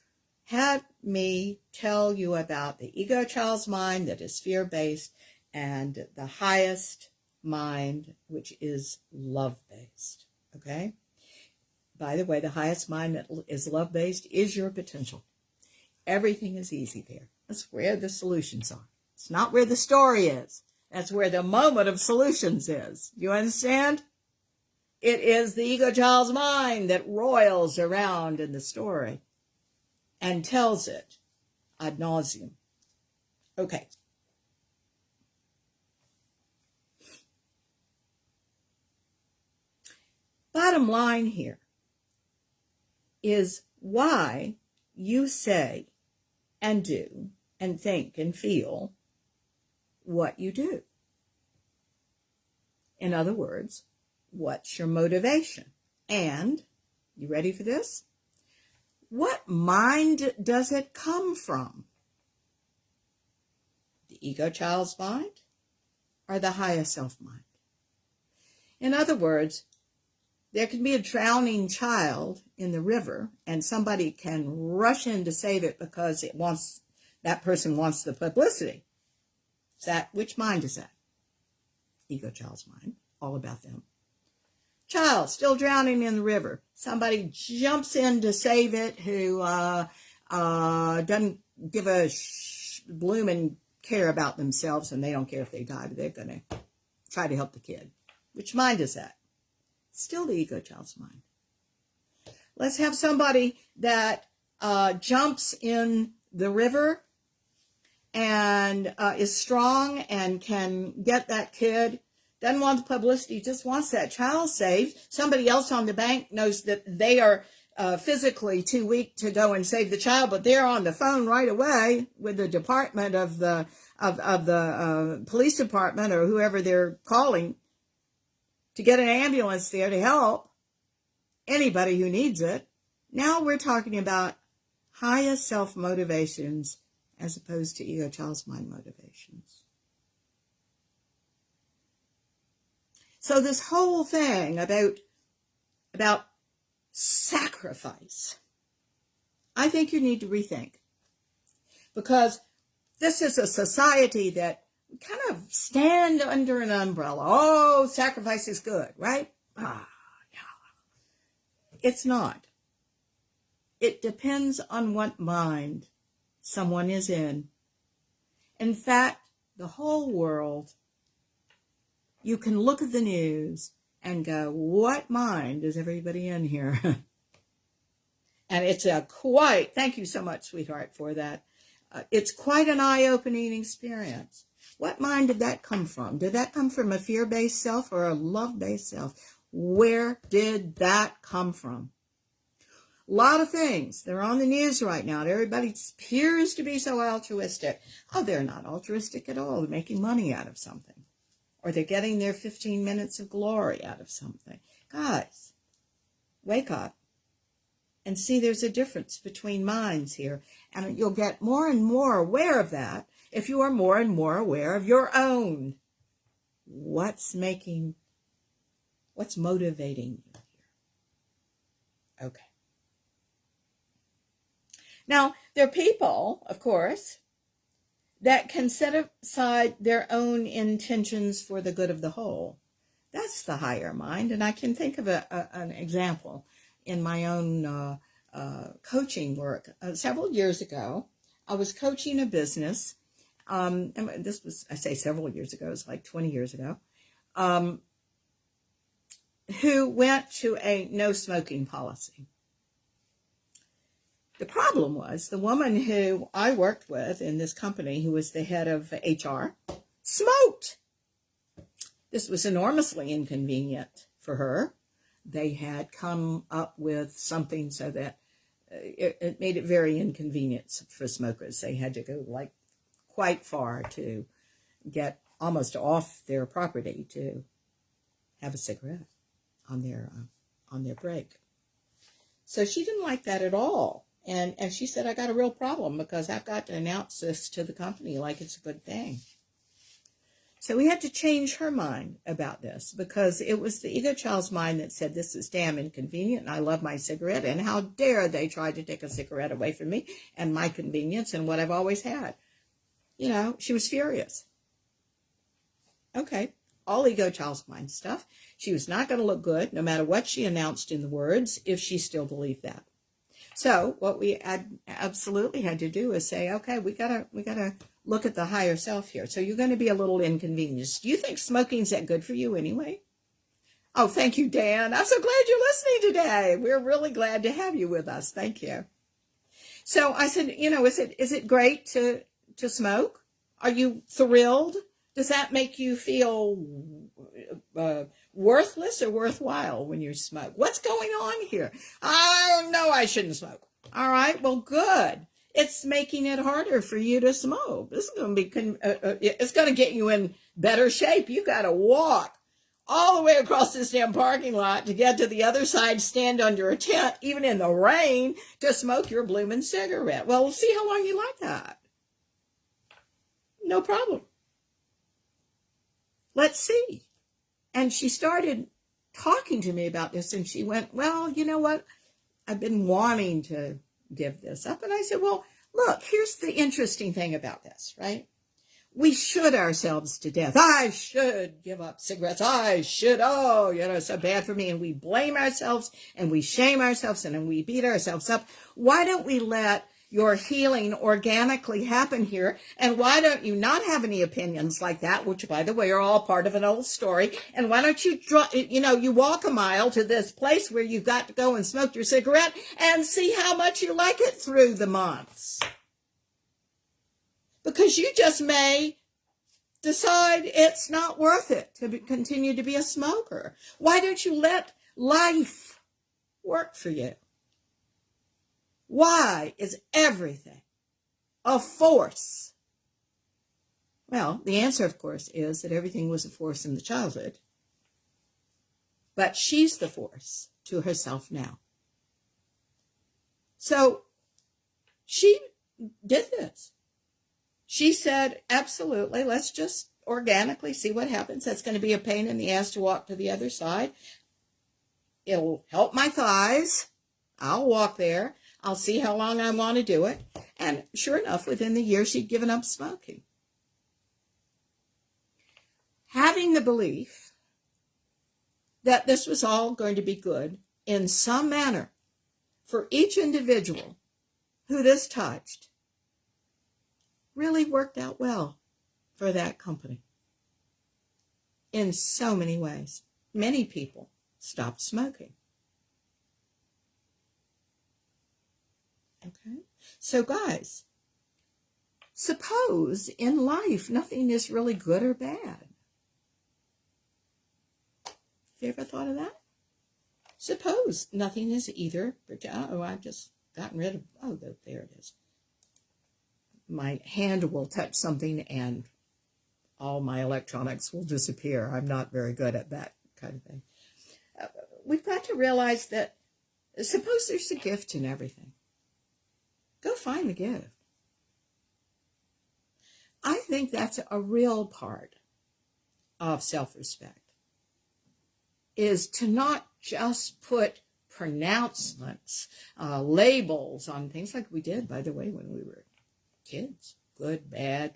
Speaker 1: had me tell you about the ego child's mind that is fear-based and the highest mind, which is love-based, okay? By the way, the highest mind that is love-based is your potential. Everything is easy there. That's where the solutions are. It's not where the story is. That's where the moment of solutions is. You understand? It is the ego child's mind that roils around in the story and tells it ad nauseum. Okay. Bottom line here is why you say and do and think and feel what you do. In other words, what's your motivation? And, you ready for this? What mind does it come from? The ego child's mind or the highest self mind? In other words, there can be a drowning child in the river and somebody can rush in to save it because that person wants the publicity. Which mind is that? Ego child's mind, all about them. Child still drowning in the river. Somebody jumps in to save it who doesn't give a blooming care about themselves, and they don't care if they die, but they're going to try to help the kid. Which mind is that? Still the ego child's mind. Let's have somebody that jumps in the river and is strong and can get that kid. Doesn't want the publicity, just wants that child saved. Somebody else on the bank knows that they are physically too weak to go and save the child, but they're on the phone right away with the department of the police department or whoever they're calling to get an ambulance there to help anybody who needs it. Now we're talking about highest self motivations as opposed to ego child's mind motivations. So this whole thing about sacrifice, I think you need to rethink. Because this is a society that kind of stand under an umbrella. Oh, sacrifice is good, right? Yeah. It's not. It depends on what mind someone is in. In fact, the whole world, you can look at the news and go, what mind is everybody in here? And it's thank you so much, sweetheart, for that. It's quite an eye-opening experience. What mind did that come from? Did that come from a fear-based self or a love-based self? Where did that come from? A lot of things. They're on the news right now. Everybody appears to be so altruistic. Oh, they're not altruistic at all. They're making money out of something. Or they're getting their 15 minutes of glory out of something. Guys, wake up and see there's a difference between minds here. And you'll get more and more aware of that if you are more and more aware of your own. What's motivating you here? Okay. Now, there are people, of course, that can set aside their own intentions for the good of the whole. That's the higher mind. And I can think of an example in my own coaching work. Several years ago, I was coaching a business. And this was, I say several years ago, it was like 20 years ago, who went to a no smoking policy. The problem was the woman who I worked with in this company, who was the head of HR, smoked. This was enormously inconvenient for her. They had come up with something so that it made it very inconvenient for smokers. They had to go like quite far to get almost off their property to have a cigarette on their break. So she didn't like that at all. And she said, I got a real problem because I've got to announce this to the company like it's a good thing. So we had to change her mind about this because it was the ego child's mind that said, this is damn inconvenient and I love my cigarette, and how dare they try to take a cigarette away from me and my convenience and what I've always had. You know, she was furious. Okay, all ego child's mind stuff. She was not going to look good no matter what she announced in the words if she still believed that. So what we absolutely had to do is say, okay, we gotta look at the higher self here. So you're going to be a little inconvenienced. Do you think smoking's that good for you anyway? Oh, thank you, Dan. I'm so glad you're listening today. We're really glad to have you with us. Thank you. So I said, you know, is it great to smoke? Are you thrilled? Does that make you feel worthless or worthwhile when you smoke? What's going on here? I know I shouldn't smoke. All right, well, good. It's making it harder for you to smoke. This is going to be, it's going to get you in better shape. You got to walk all the way across this damn parking lot to get to the other side, stand under a tent, even in the rain, to smoke your blooming cigarette. Well, we'll see how long you like that. No problem. Let's see. And she started talking to me about this, and she went, well, you know what? I've been wanting to give this up. And I said, well, look, here's the interesting thing about this, right? We should ourselves to death. I should give up cigarettes. I should, so bad for me. And we blame ourselves and we shame ourselves and we beat ourselves up. Why don't we let your healing organically happen here? And why don't you not have any opinions like that, which, by the way, are all part of an old story? And why don't you, you walk a mile to this place where you've got to go and smoke your cigarette and see how much you like it through the months? Because you just may decide it's not worth it to continue to be a smoker. Why don't you let life work for you? Why is everything a force? Well, the answer, of course, is that everything was a force in the childhood. But she's the force to herself now. So she did this. She said, absolutely, let's just organically see what happens. That's going to be a pain in the ass to walk to the other side. It'll help my thighs. I'll walk there. I'll see how long I want to do it. And sure enough, within the year, she'd given up smoking. Having the belief that this was all going to be good in some manner for each individual who this touched really worked out well for that company in so many ways. Many people stopped smoking. Okay, so guys, suppose in life nothing is really good or bad. Have you ever thought of that? Suppose nothing is either, I've just gotten rid of, there it is. My hand will touch something and all my electronics will disappear. I'm not very good at that kind of thing. We've got to realize that suppose there's a gift in everything. Go find the gift. I think that's a real part of self-respect, is to not just put pronouncements, labels on things like we did, by the way, when we were kids. Good, bad.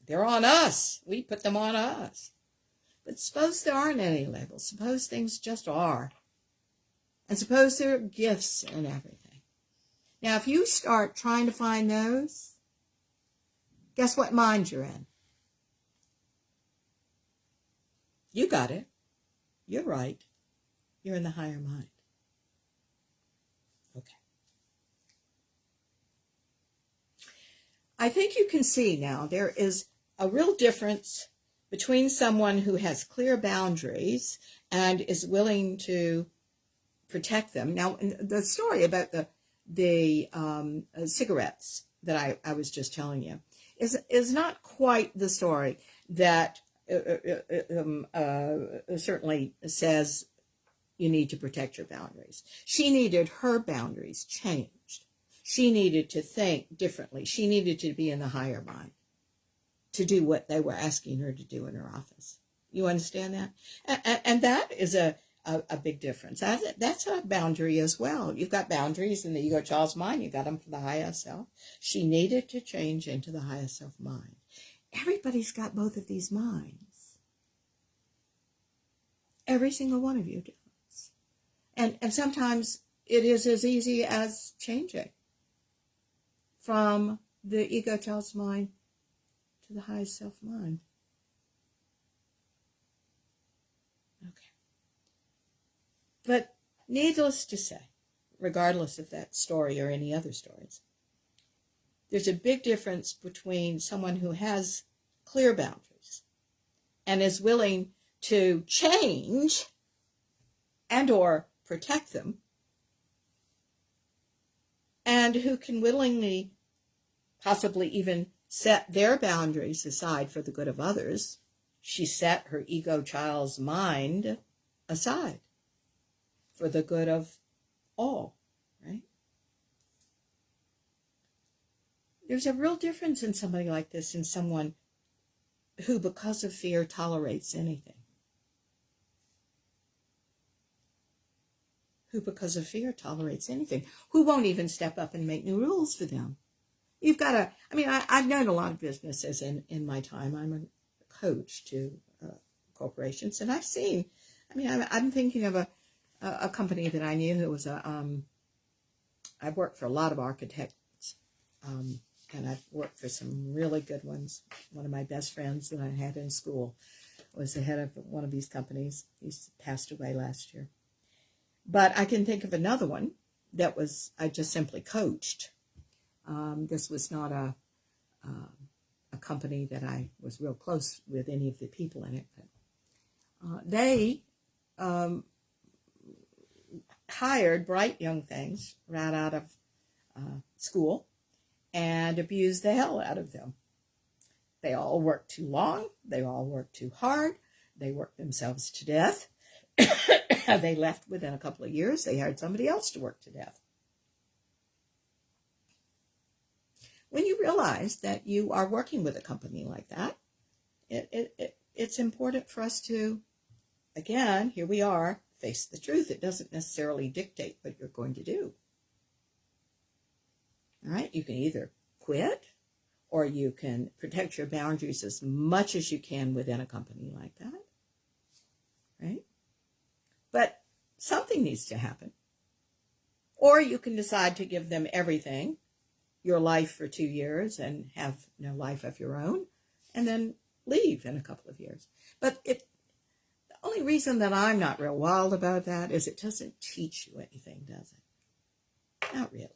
Speaker 1: They're on us. We put them on us. But suppose there aren't any labels. Suppose things just are. And suppose there are gifts in everything. Now, if you start trying to find those, guess what mind you're in? You got it. You're right. You're in the higher mind. Okay. I think you can see now there is a real difference between someone who has clear boundaries and is willing to protect them. Now, the story about the cigarettes that I was just telling you is not quite the story that certainly says you need to protect your boundaries. She needed her boundaries changed. She needed to think differently. She needed to be in the higher mind to do what they were asking her to do in her office. You understand that? And that is a big difference. That's a boundary as well. You've got boundaries in the ego child's mind. You got them for the highest self. She needed to change into the highest self mind. Everybody's got both of these minds. Every single one of you does. And sometimes it is as easy as changing from the ego child's mind to the highest self mind. Okay. But needless to say, regardless of that story or any other stories, there's a big difference between someone who has clear boundaries and is willing to change and or protect them, and who can willingly, possibly even set their boundaries aside for the good of others. She set her ego child's mind aside for the good of all, right? There's a real difference in somebody like this and someone who, because of fear, tolerates anything. Who, because of fear, tolerates anything. Who won't even step up and make new rules for them. You've got to, I've known a lot of businesses in my time. I'm a coach to corporations, and I've seen, I'm thinking of a company that I knew who was I've worked for a lot of architects, and I've worked for some really good ones. One of my best friends that I had in school was the head of one of these companies. He's passed away last year. But I can think of another one that I just simply coached. This was not a company that I was real close with any of the people in it. But they hired bright young things right out of school and abused the hell out of them. They all worked too long. They all worked too hard. They worked themselves to death. They left within a couple of years. They hired somebody else to work to death. When you realize that you are working with a company like that, it's important for us to, again, here we are, face the truth. It doesn't necessarily dictate what you're going to do. All right? You can either quit, or you can protect your boundaries as much as you can within a company like that. Right? But something needs to happen. Or you can decide to give them everything, your life for 2 years, and have no life of your own, and then leave in a couple of years. But the only reason that I'm not real wild about that is it doesn't teach you anything, does it? Not really.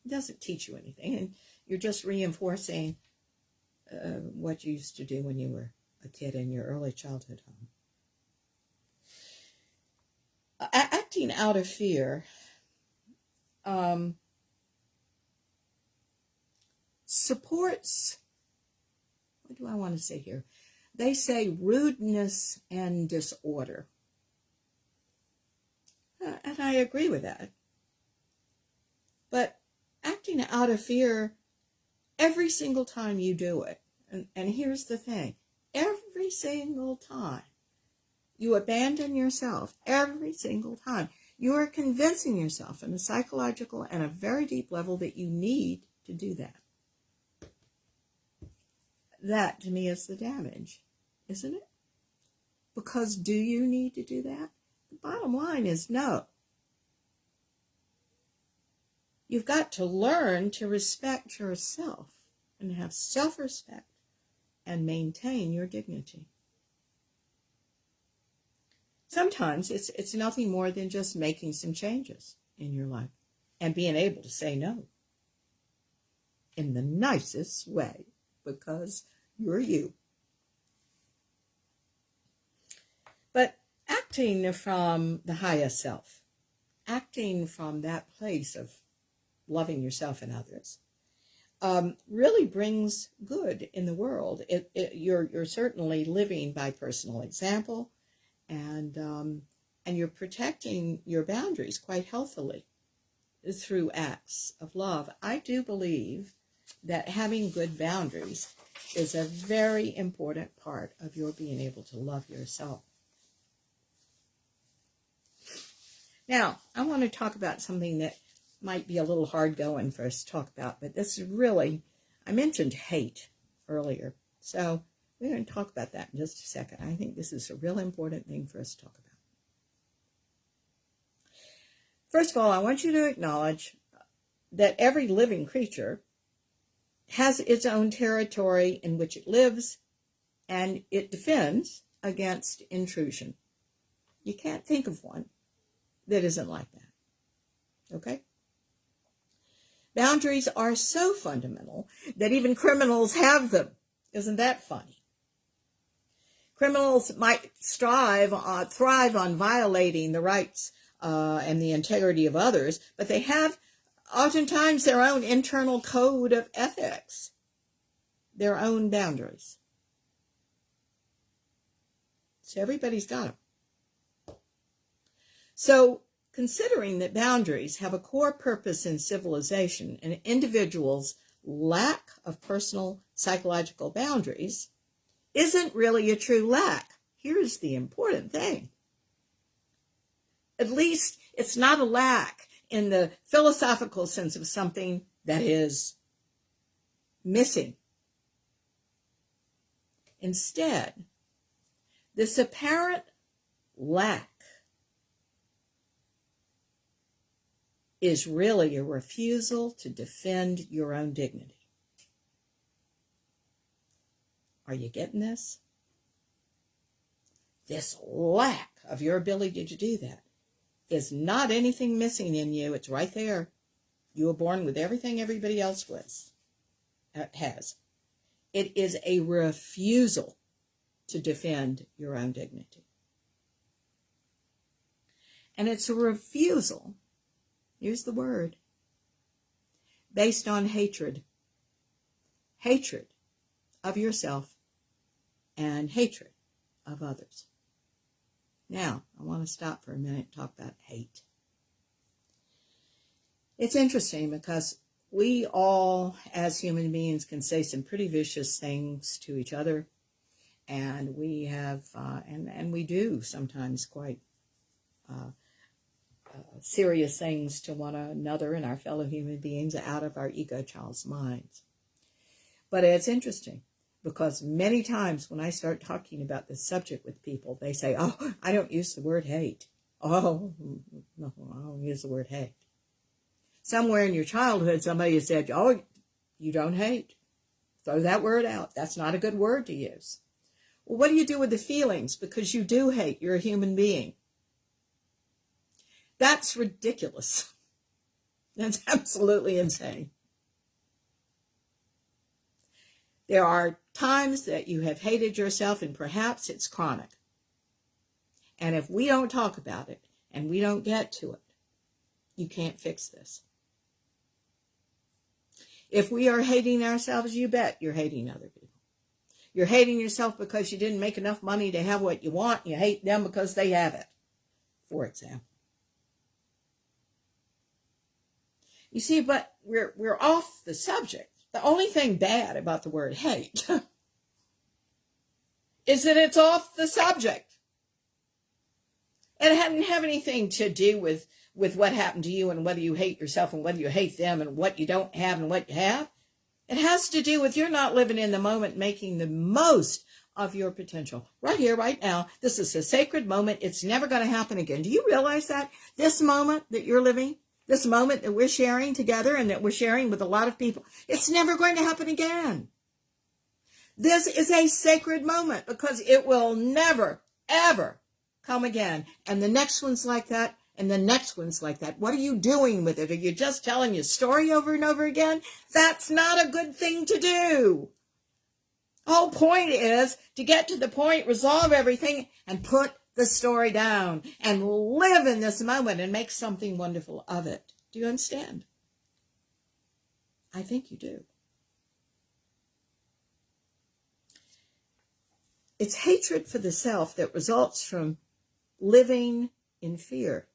Speaker 1: It doesn't teach you anything, and you're just reinforcing what you used to do when you were a kid in your early childhood home. Acting out of fear supports, what do I want to say here? They say rudeness and disorder. And I agree with that. But acting out of fear every single time you do it, and here's the thing, every single time you abandon yourself, every single time, you are convincing yourself on a psychological and a very deep level that you need to do that. That, to me, is the damage, isn't it? Because do you need to do that? The bottom line is no. You've got to learn to respect yourself and have self-respect and maintain your dignity. Sometimes it's nothing more than just making some changes in your life and being able to say no. in the nicest way, because you're you. But acting from the highest self, acting from that place of loving yourself and others, really brings good in the world. You're certainly living by personal example, and you're protecting your boundaries quite healthily through acts of love. I do believe that having good boundaries is a very important part of your being able to love yourself. Now, I want to talk about something that might be a little hard going for us to talk about, but this is really, I mentioned hate earlier, so we're going to talk about that in just a second. I think this is a real important thing for us to talk about. First of all, I want you to acknowledge that every living creature has its own territory in which it lives, and it defends against intrusion. You can't think of one that isn't like that. Okay? Boundaries are so fundamental that even criminals have them. Isn't that funny? Criminals might thrive on violating the rights and the integrity of others, but they have oftentimes their own internal code of ethics, their own boundaries. So everybody's got them. So considering that boundaries have a core purpose in civilization, and individuals' lack of personal psychological boundaries isn't really a true lack. Here's the important thing. At least it's not a lack in the philosophical sense of something that is missing. Instead, this apparent lack is really a refusal to defend your own dignity. Are you getting this? This lack of your ability to do that is not anything missing in you. It's right there. You were born with everything everybody else has. It is a refusal to defend your own dignity. And it's a refusal, here's the word, based on hatred. Hatred of yourself and hatred of others. Now, I want to stop for a minute and talk about hate. It's interesting because we all, as human beings, can say some pretty vicious things to each other, and we have, and we do sometimes quite serious things to one another and our fellow human beings out of our ego child's minds. But it's interesting, because many times when I start talking about this subject with people, they say, oh, I don't use the word hate. Oh, no, I don't use the word hate. Somewhere in your childhood, somebody has said, oh, you don't hate. Throw that word out. That's not a good word to use. Well, what do you do with the feelings? Because you do hate. You're a human being. That's ridiculous. That's absolutely insane. There are times that you have hated yourself, and perhaps it's chronic. And if we don't talk about it and we don't get to it, you can't fix this. If we are hating ourselves, you bet you're hating other people. You're hating yourself because you didn't make enough money to have what you want. You hate them because they have it, for example. You see, but we're off the subject. The only thing bad about the word hate is that it's off the subject. It doesn't have anything to do with what happened to you and whether you hate yourself and whether you hate them and what you don't have and what you have. It has to do with you're not living in the moment, making the most of your potential. Right here, right now, this is a sacred moment. It's never going to happen again. Do you realize that? This moment that you're living, this moment that we're sharing together and that we're sharing with a lot of people, it's never going to happen again. This is a sacred moment because it will never, ever come again. And the next one's like that, And the next one's like that. What are you doing with it? Are you just telling your story over and over again? That's not a good thing to do. The whole point is to get to the point, resolve everything, and put the story down and live in this moment and make something wonderful of it. Do you understand? I think you do. It's hatred for the self that results from living in fear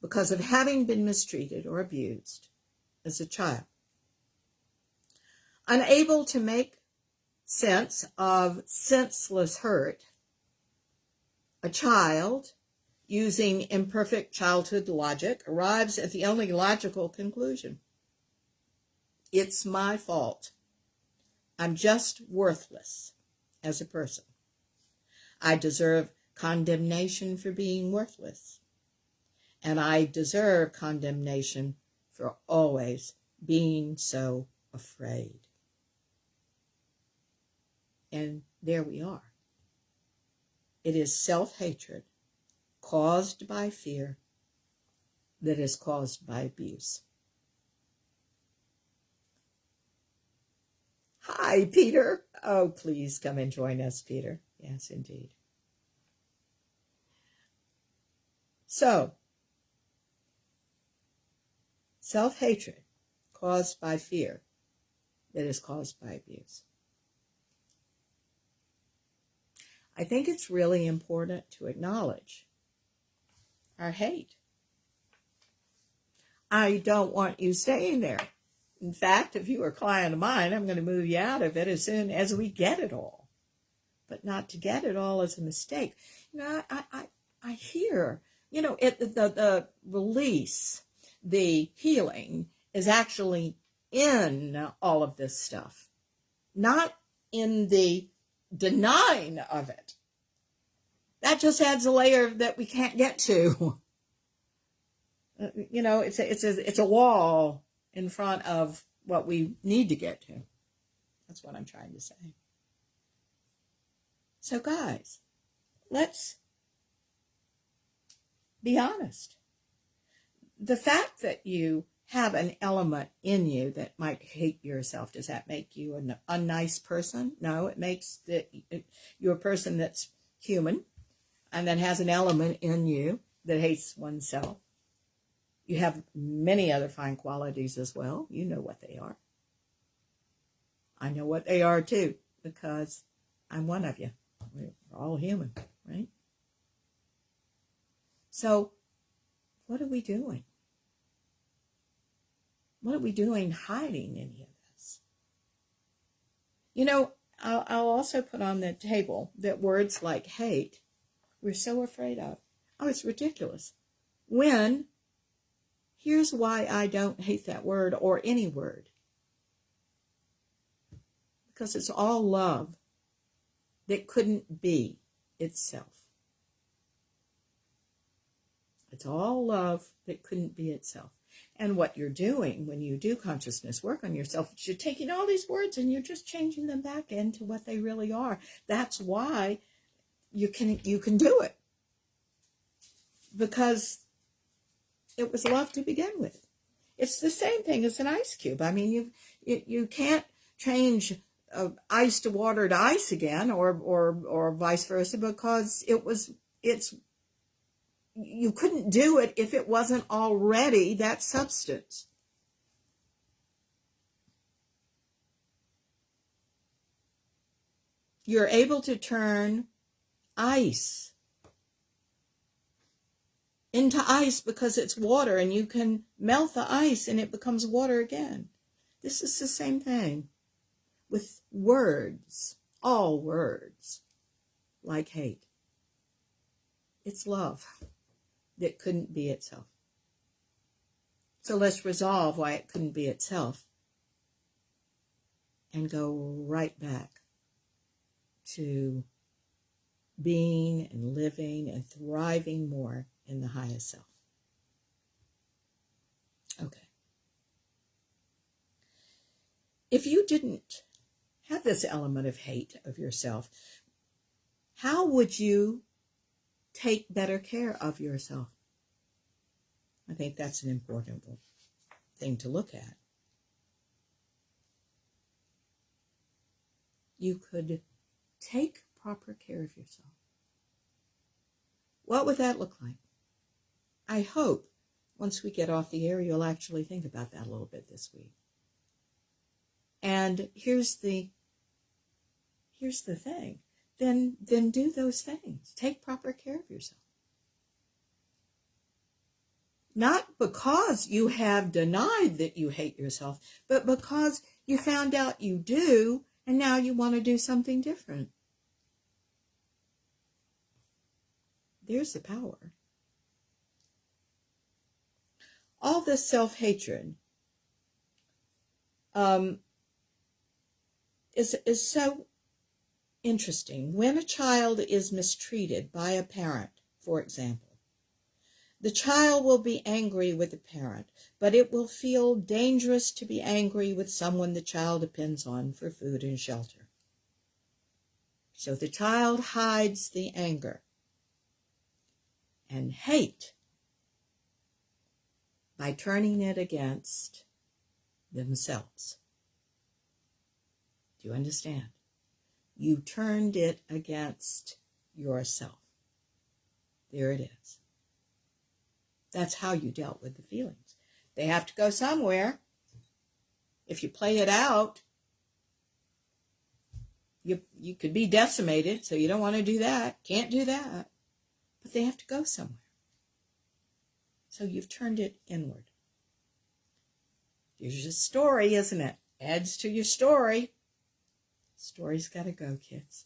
Speaker 1: because of having been mistreated or abused as a child. Unable to make sense of senseless hurt, a child, using imperfect childhood logic, arrives at the only logical conclusion. It's my fault. I'm just worthless as a person. I deserve condemnation for being worthless. And I deserve condemnation for always being so afraid. And there we are. It is self-hatred caused by fear that is caused by abuse. Hi, Peter. Oh, please come and join us, Peter. Yes, indeed. So, self-hatred caused by fear that is caused by abuse. I think it's really important to acknowledge our hate. I don't want you staying there. In fact, if you are a client of mine, I'm going to move you out of it as soon as we get it all. But not to get it all is a mistake. You know, I hear, the release, the healing is actually in all of this stuff, not in the denying of it. That just adds a layer that we can't get to. It's a wall in front of what we need to get to. That's what I'm trying to say. So guys, let's be honest. The fact that you have an element in you that might hate yourself, does that make you an unnice person? No, it makes you a person that's human and that has an element in you that hates oneself. You have many other fine qualities as well. You know what they are. I know what they are too, because I'm one of you. We're all human, right? So, what are we doing? What are we doing hiding any of this? I'll also put on the table that words like hate, we're so afraid of. Oh, it's ridiculous. When, here's why I don't hate that word or any word. Because it's all love that couldn't be itself. It's all love that couldn't be itself. And what you're doing when you do consciousness work on yourself is you're taking all these words and you're just changing them back into what they really are. That's why you can do it. Because it was love to begin with. It's the same thing as an ice cube. I mean, you can't change ice to water to ice again, or vice versa, because you couldn't do it if it wasn't already that substance. You're able to turn ice into ice because it's water, and you can melt the ice and it becomes water again. This is the same thing with words, all words, like hate. It's love that couldn't be itself. So let's resolve why it couldn't be itself and go right back to being and living and thriving more in the highest self. Okay. If you didn't have this element of hate of yourself, how would you take better care of yourself. I think that's an important thing to look at. You could take proper care of yourself. What would that look like? I hope once we get off the air, you'll actually think about that a little bit this week. And here's the thing. Then do those things. Take proper care of yourself. Not because you have denied that you hate yourself, but because you found out you do, and now you want to do something different. There's the power. All this self-hatred is so interesting. When a child is mistreated by a parent, for example, the child will be angry with the parent, but it will feel dangerous to be angry with someone the child depends on for food and shelter. So the child hides the anger and hate by turning it against themselves. Do you understand? You turned it against yourself. There it is. That's how you dealt with the feelings. They have to go somewhere. If you play it out, you could be decimated, so you don't want to do that. Can't do that. But they have to go somewhere. So you've turned it inward. Here's your story, isn't it? Adds to your story. Story's got to go, kids.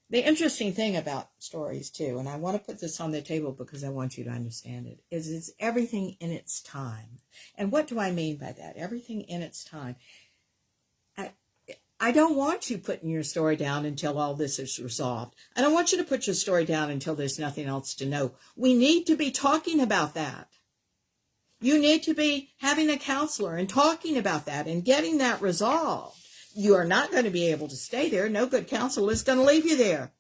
Speaker 1: The interesting thing about stories, too, and I want to put this on the table because I want you to understand it, is it's everything in its time. And what do I mean by that? Everything in its time. I don't want you putting your story down until all this is resolved. I don't want you to put your story down until there's nothing else to know. We need to be talking about that. You need to be having a counselor and talking about that and getting that resolved. You are not going to be able to stay there. No good counselor is going to leave you there.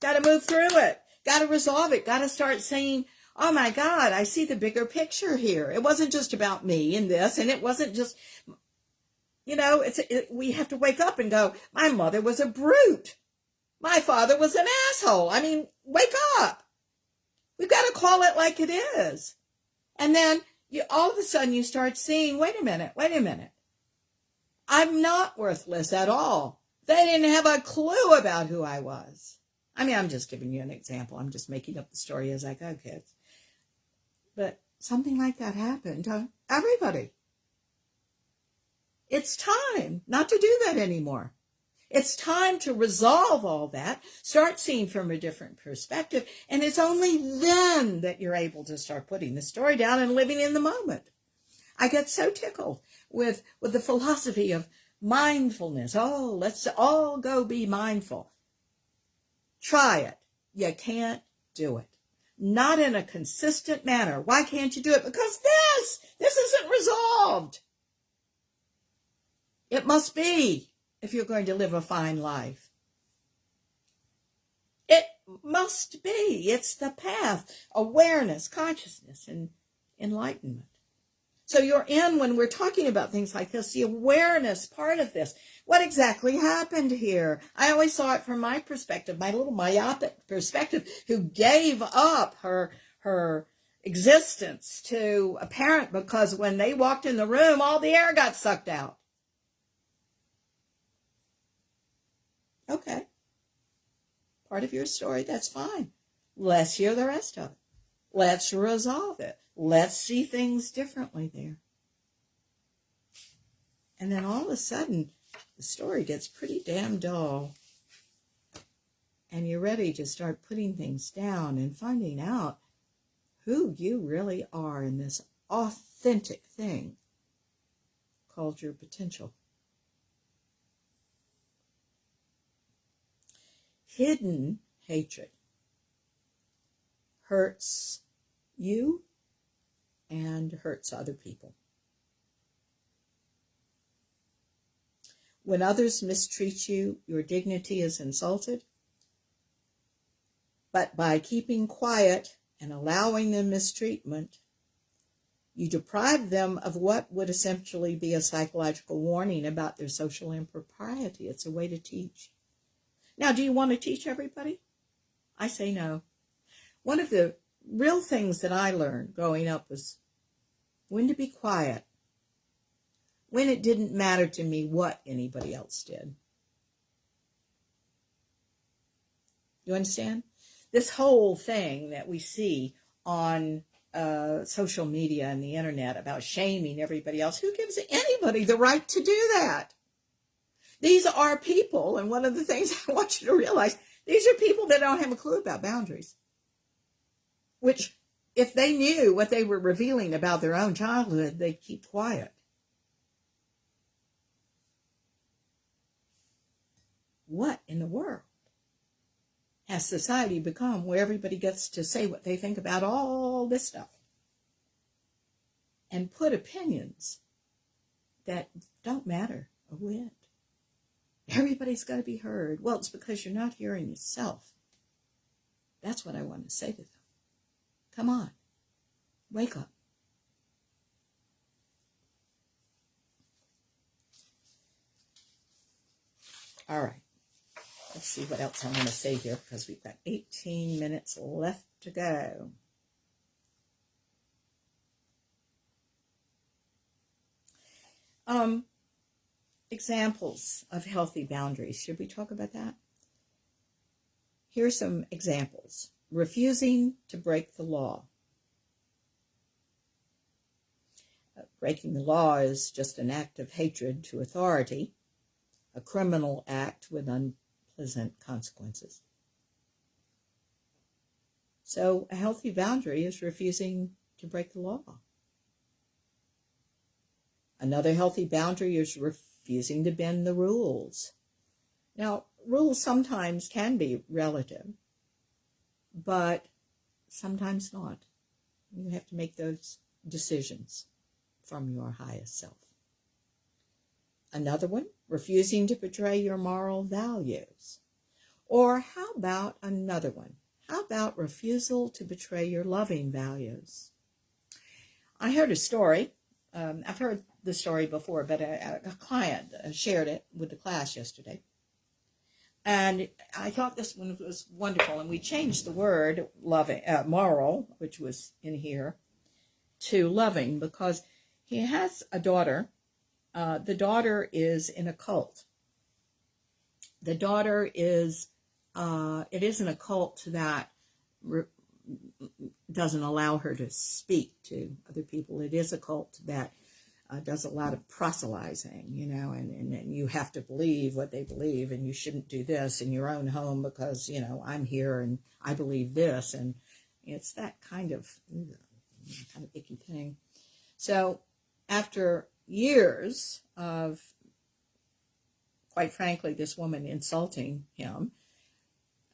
Speaker 1: Got to move through it. Got to resolve it. Got to start saying, oh my God, I see the bigger picture here. It wasn't just about me and this, and it wasn't just, we have to wake up and go, my mother was a brute. My father was an asshole. I mean, wake up. We've got to call it like it is. And then all of a sudden you start seeing, wait a minute. I'm not worthless at all. They didn't have a clue about who I was. I mean, I'm just giving you an example. I'm just making up the story as I go, kids. But something like that happened to everybody. It's time not to do that anymore. It's time to resolve all that, start seeing from a different perspective, and it's only then that you're able to start putting the story down and living in the moment. I get so tickled with the philosophy of mindfulness. Oh, let's all go be mindful. Try it. You can't do it. Not in a consistent manner. Why can't you do it? Because this isn't resolved. It must be if you're going to live a fine life. It must be. It's the path. Awareness, consciousness, and enlightenment. So you're in, when we're talking about things like this, the awareness part of this. What exactly happened here? I always saw it from my perspective, my little myopic perspective, who gave up her existence to a parent because when they walked in the room, all the air got sucked out. Okay. Part of your story, that's fine. Let's hear the rest of it. Let's resolve it. Let's see things differently there. And then all of a sudden, the story gets pretty damn dull. And you're ready to start putting things down and finding out who you really are in this authentic thing called your potential. Hidden hatred hurts you and hurts other people. When others mistreat you, your dignity is insulted. But by keeping quiet and allowing them mistreatment, you deprive them of what would essentially be a psychological warning about their social impropriety. It's a way to teach. Now, do you want to teach everybody? I say no. One of the real things that I learned growing up was when to be quiet, when it didn't matter to me what anybody else did. You understand? This whole thing that we see on social media and the internet about shaming everybody else, who gives anybody the right to do that? These are people, and one of the things I want you to realize, these are people that don't have a clue about boundaries. Which, if they knew what they were revealing about their own childhood, they'd keep quiet. What in the world has society become where everybody gets to say what they think about all this stuff and put opinions that don't matter a whit? Everybody's got to be heard. Well, it's because you're not hearing yourself. That's what I want to say to them. Come on. Wake up. All right. Let's see what else I want to say here, because we've got 18 minutes left to go. Examples of healthy boundaries. Should we talk about that? Here's some examples. Refusing to break the law. Breaking the law is just an act of hatred to authority, a criminal act with unpleasant consequences. So a healthy boundary is refusing to break the law. Another healthy boundary is refusing to bend the rules. Now, rules sometimes can be relative, but sometimes not. You have to make those decisions from your highest self. Another one, refusing to betray your moral values. Or how about another one? How about refusal to betray your loving values? I heard a story. I've heard the story before, but a client shared it with the class yesterday. And I thought this one was wonderful. And we changed the word loving, moral, which was in here, to loving, because he has a daughter. The daughter is in a cult. The daughter is, it isn't a cult that doesn't allow her to speak to other people. It is a cult that does a lot of proselytizing, and you have to believe what they believe, and you shouldn't do this in your own home because, I'm here and I believe this, and it's that kind of icky thing. So after years of, quite frankly, this woman insulting him,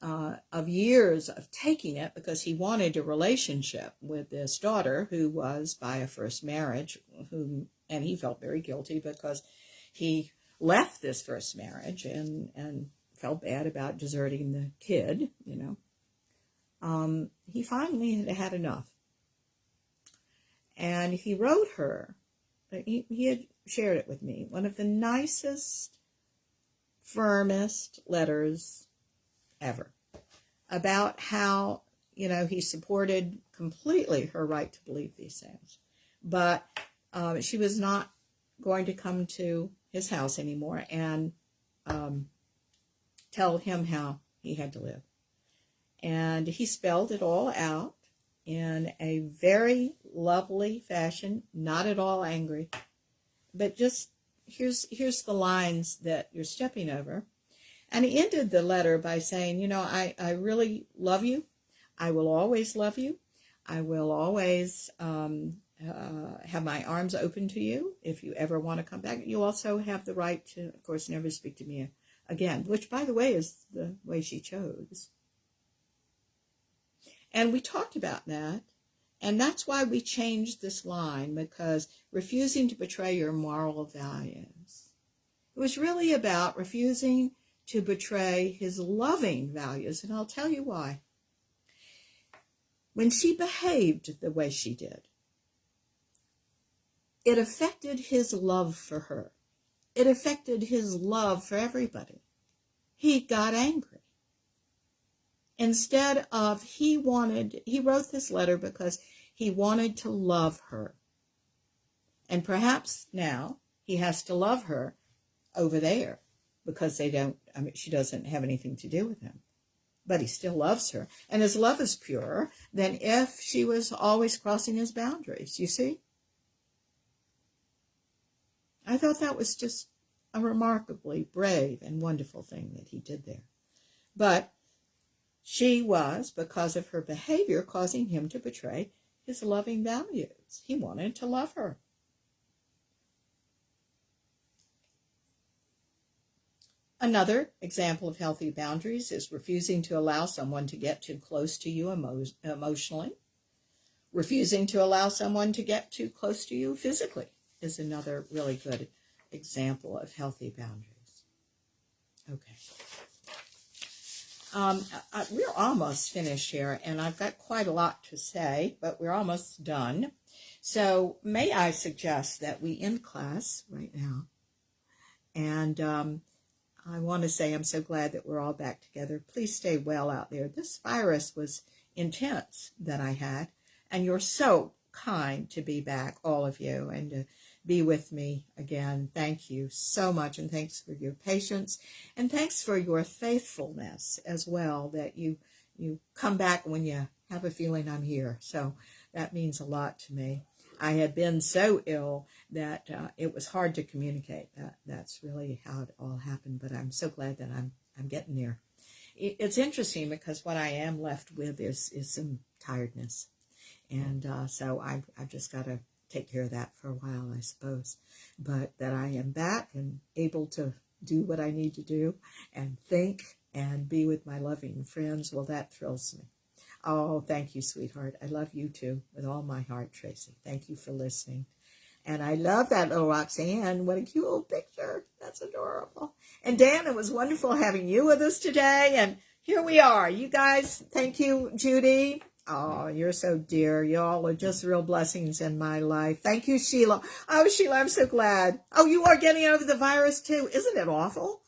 Speaker 1: of years of taking it because he wanted a relationship with this daughter who was by a first marriage, and he felt very guilty because he left this first marriage and felt bad about deserting the kid, He finally had had enough. And he wrote her, he had shared it with me, one of the nicest, firmest letters ever, about how, he supported completely her right to believe these things. But she was not going to come to his house anymore and tell him how he had to live. And he spelled it all out in a very lovely fashion, not at all angry, but just, here's the lines that you're stepping over. And he ended the letter by saying, I really love you. I will always love you. I will always have my arms open to you if you ever want to come back. You also have the right to, of course, never speak to me again, which, by the way, is the way she chose. And we talked about that, and that's why we changed this line, because refusing to betray your moral values. It was really about refusing to betray his loving values, and I'll tell you why. when she behaved the way she did, it affected his love for her. It affected his love for everybody. He got angry. Instead of, he wrote this letter because he wanted to love her. And perhaps now he has to love her over there because she doesn't have anything to do with him. But he still loves her. And his love is purer than if she was always crossing his boundaries, you see? I thought that was just a remarkably brave and wonderful thing that he did there. But she was, because of her behavior, causing him to betray his loving values. He wanted to love her. Another example of healthy boundaries is refusing to allow someone to get too close to you emotionally. Refusing to allow someone to get too close to you physically is another really good example of healthy boundaries. Okay. We're almost finished here, and I've got quite a lot to say, but we're almost done. So may I suggest that we end class right now? And I want to say I'm so glad that we're all back together. Please stay well out there. This virus was intense that I had, and you're so kind to be back, all of you, and to be with me again. Thank you so much, and thanks for your patience, and thanks for your faithfulness as well, that you come back when you have a feeling I'm here. So that means a lot to me. I had been so ill that it was hard to communicate. That's really how it all happened, but I'm so glad that I'm getting there. It's interesting because what I am left with is some tiredness, and so I've just got to take care of that for a while, I suppose. But that I am back and able to do what I need to do and think and be with my loving friends, well, that thrills me. Oh, thank you, sweetheart. I love you too with all my heart, Tracy. Thank you for listening. And I love that little Roxanne. What a cute little picture. That's adorable. And Dan, it was wonderful having you with us today. And here we are. You guys, thank you, Judy. Oh, you're so dear. Y'all are just real blessings in my life. Thank you, Sheila. Oh, Sheila, I'm so glad. Oh, you are getting over the virus too. Isn't it awful?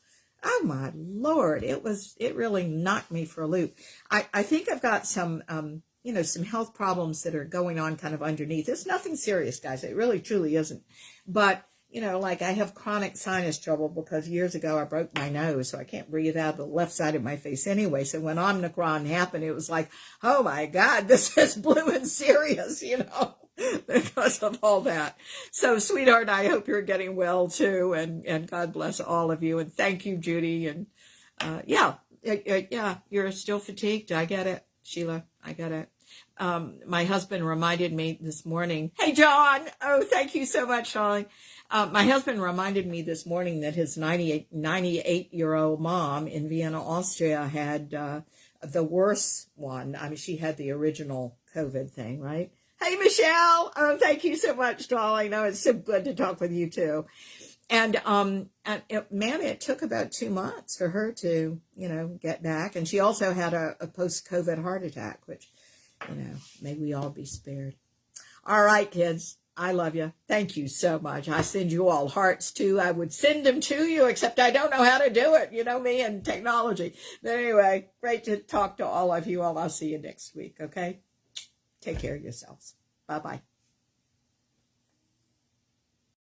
Speaker 1: Oh my Lord, it really knocked me for a loop. I think I've got some, some health problems that are going on kind of underneath. It's nothing serious, guys. It really truly isn't. But, like I have chronic sinus trouble because years ago I broke my nose, so I can't breathe out the left side of my face anyway. So when Omicron happened, it was like, oh my God, this is blue and serious, because of all that. So, sweetheart, I hope you're getting well too, and God bless all of you. And thank you, Judy. And yeah, you're still fatigued. I get it, Sheila. I get it. My husband reminded me this morning. Hey, John. Oh, thank you so much, darling. My husband reminded me this morning that his 98-year-old mom in Vienna, Austria, had the worst one. I mean, she had the original COVID thing, right? Hey, Michelle. Oh, thank you so much, darling. Oh, it's so good to talk with you, too. And, it took about 2 months for her to, get back. And she also had a post-COVID heart attack, which, may we all be spared. All right, kids. I love you. Thank you so much. I send you all hearts, too. I would send them to you, except I don't know how to do it. You know me and technology. But anyway, great to talk to all of you. I'll see you next week, okay? Take care of yourselves. Bye-bye.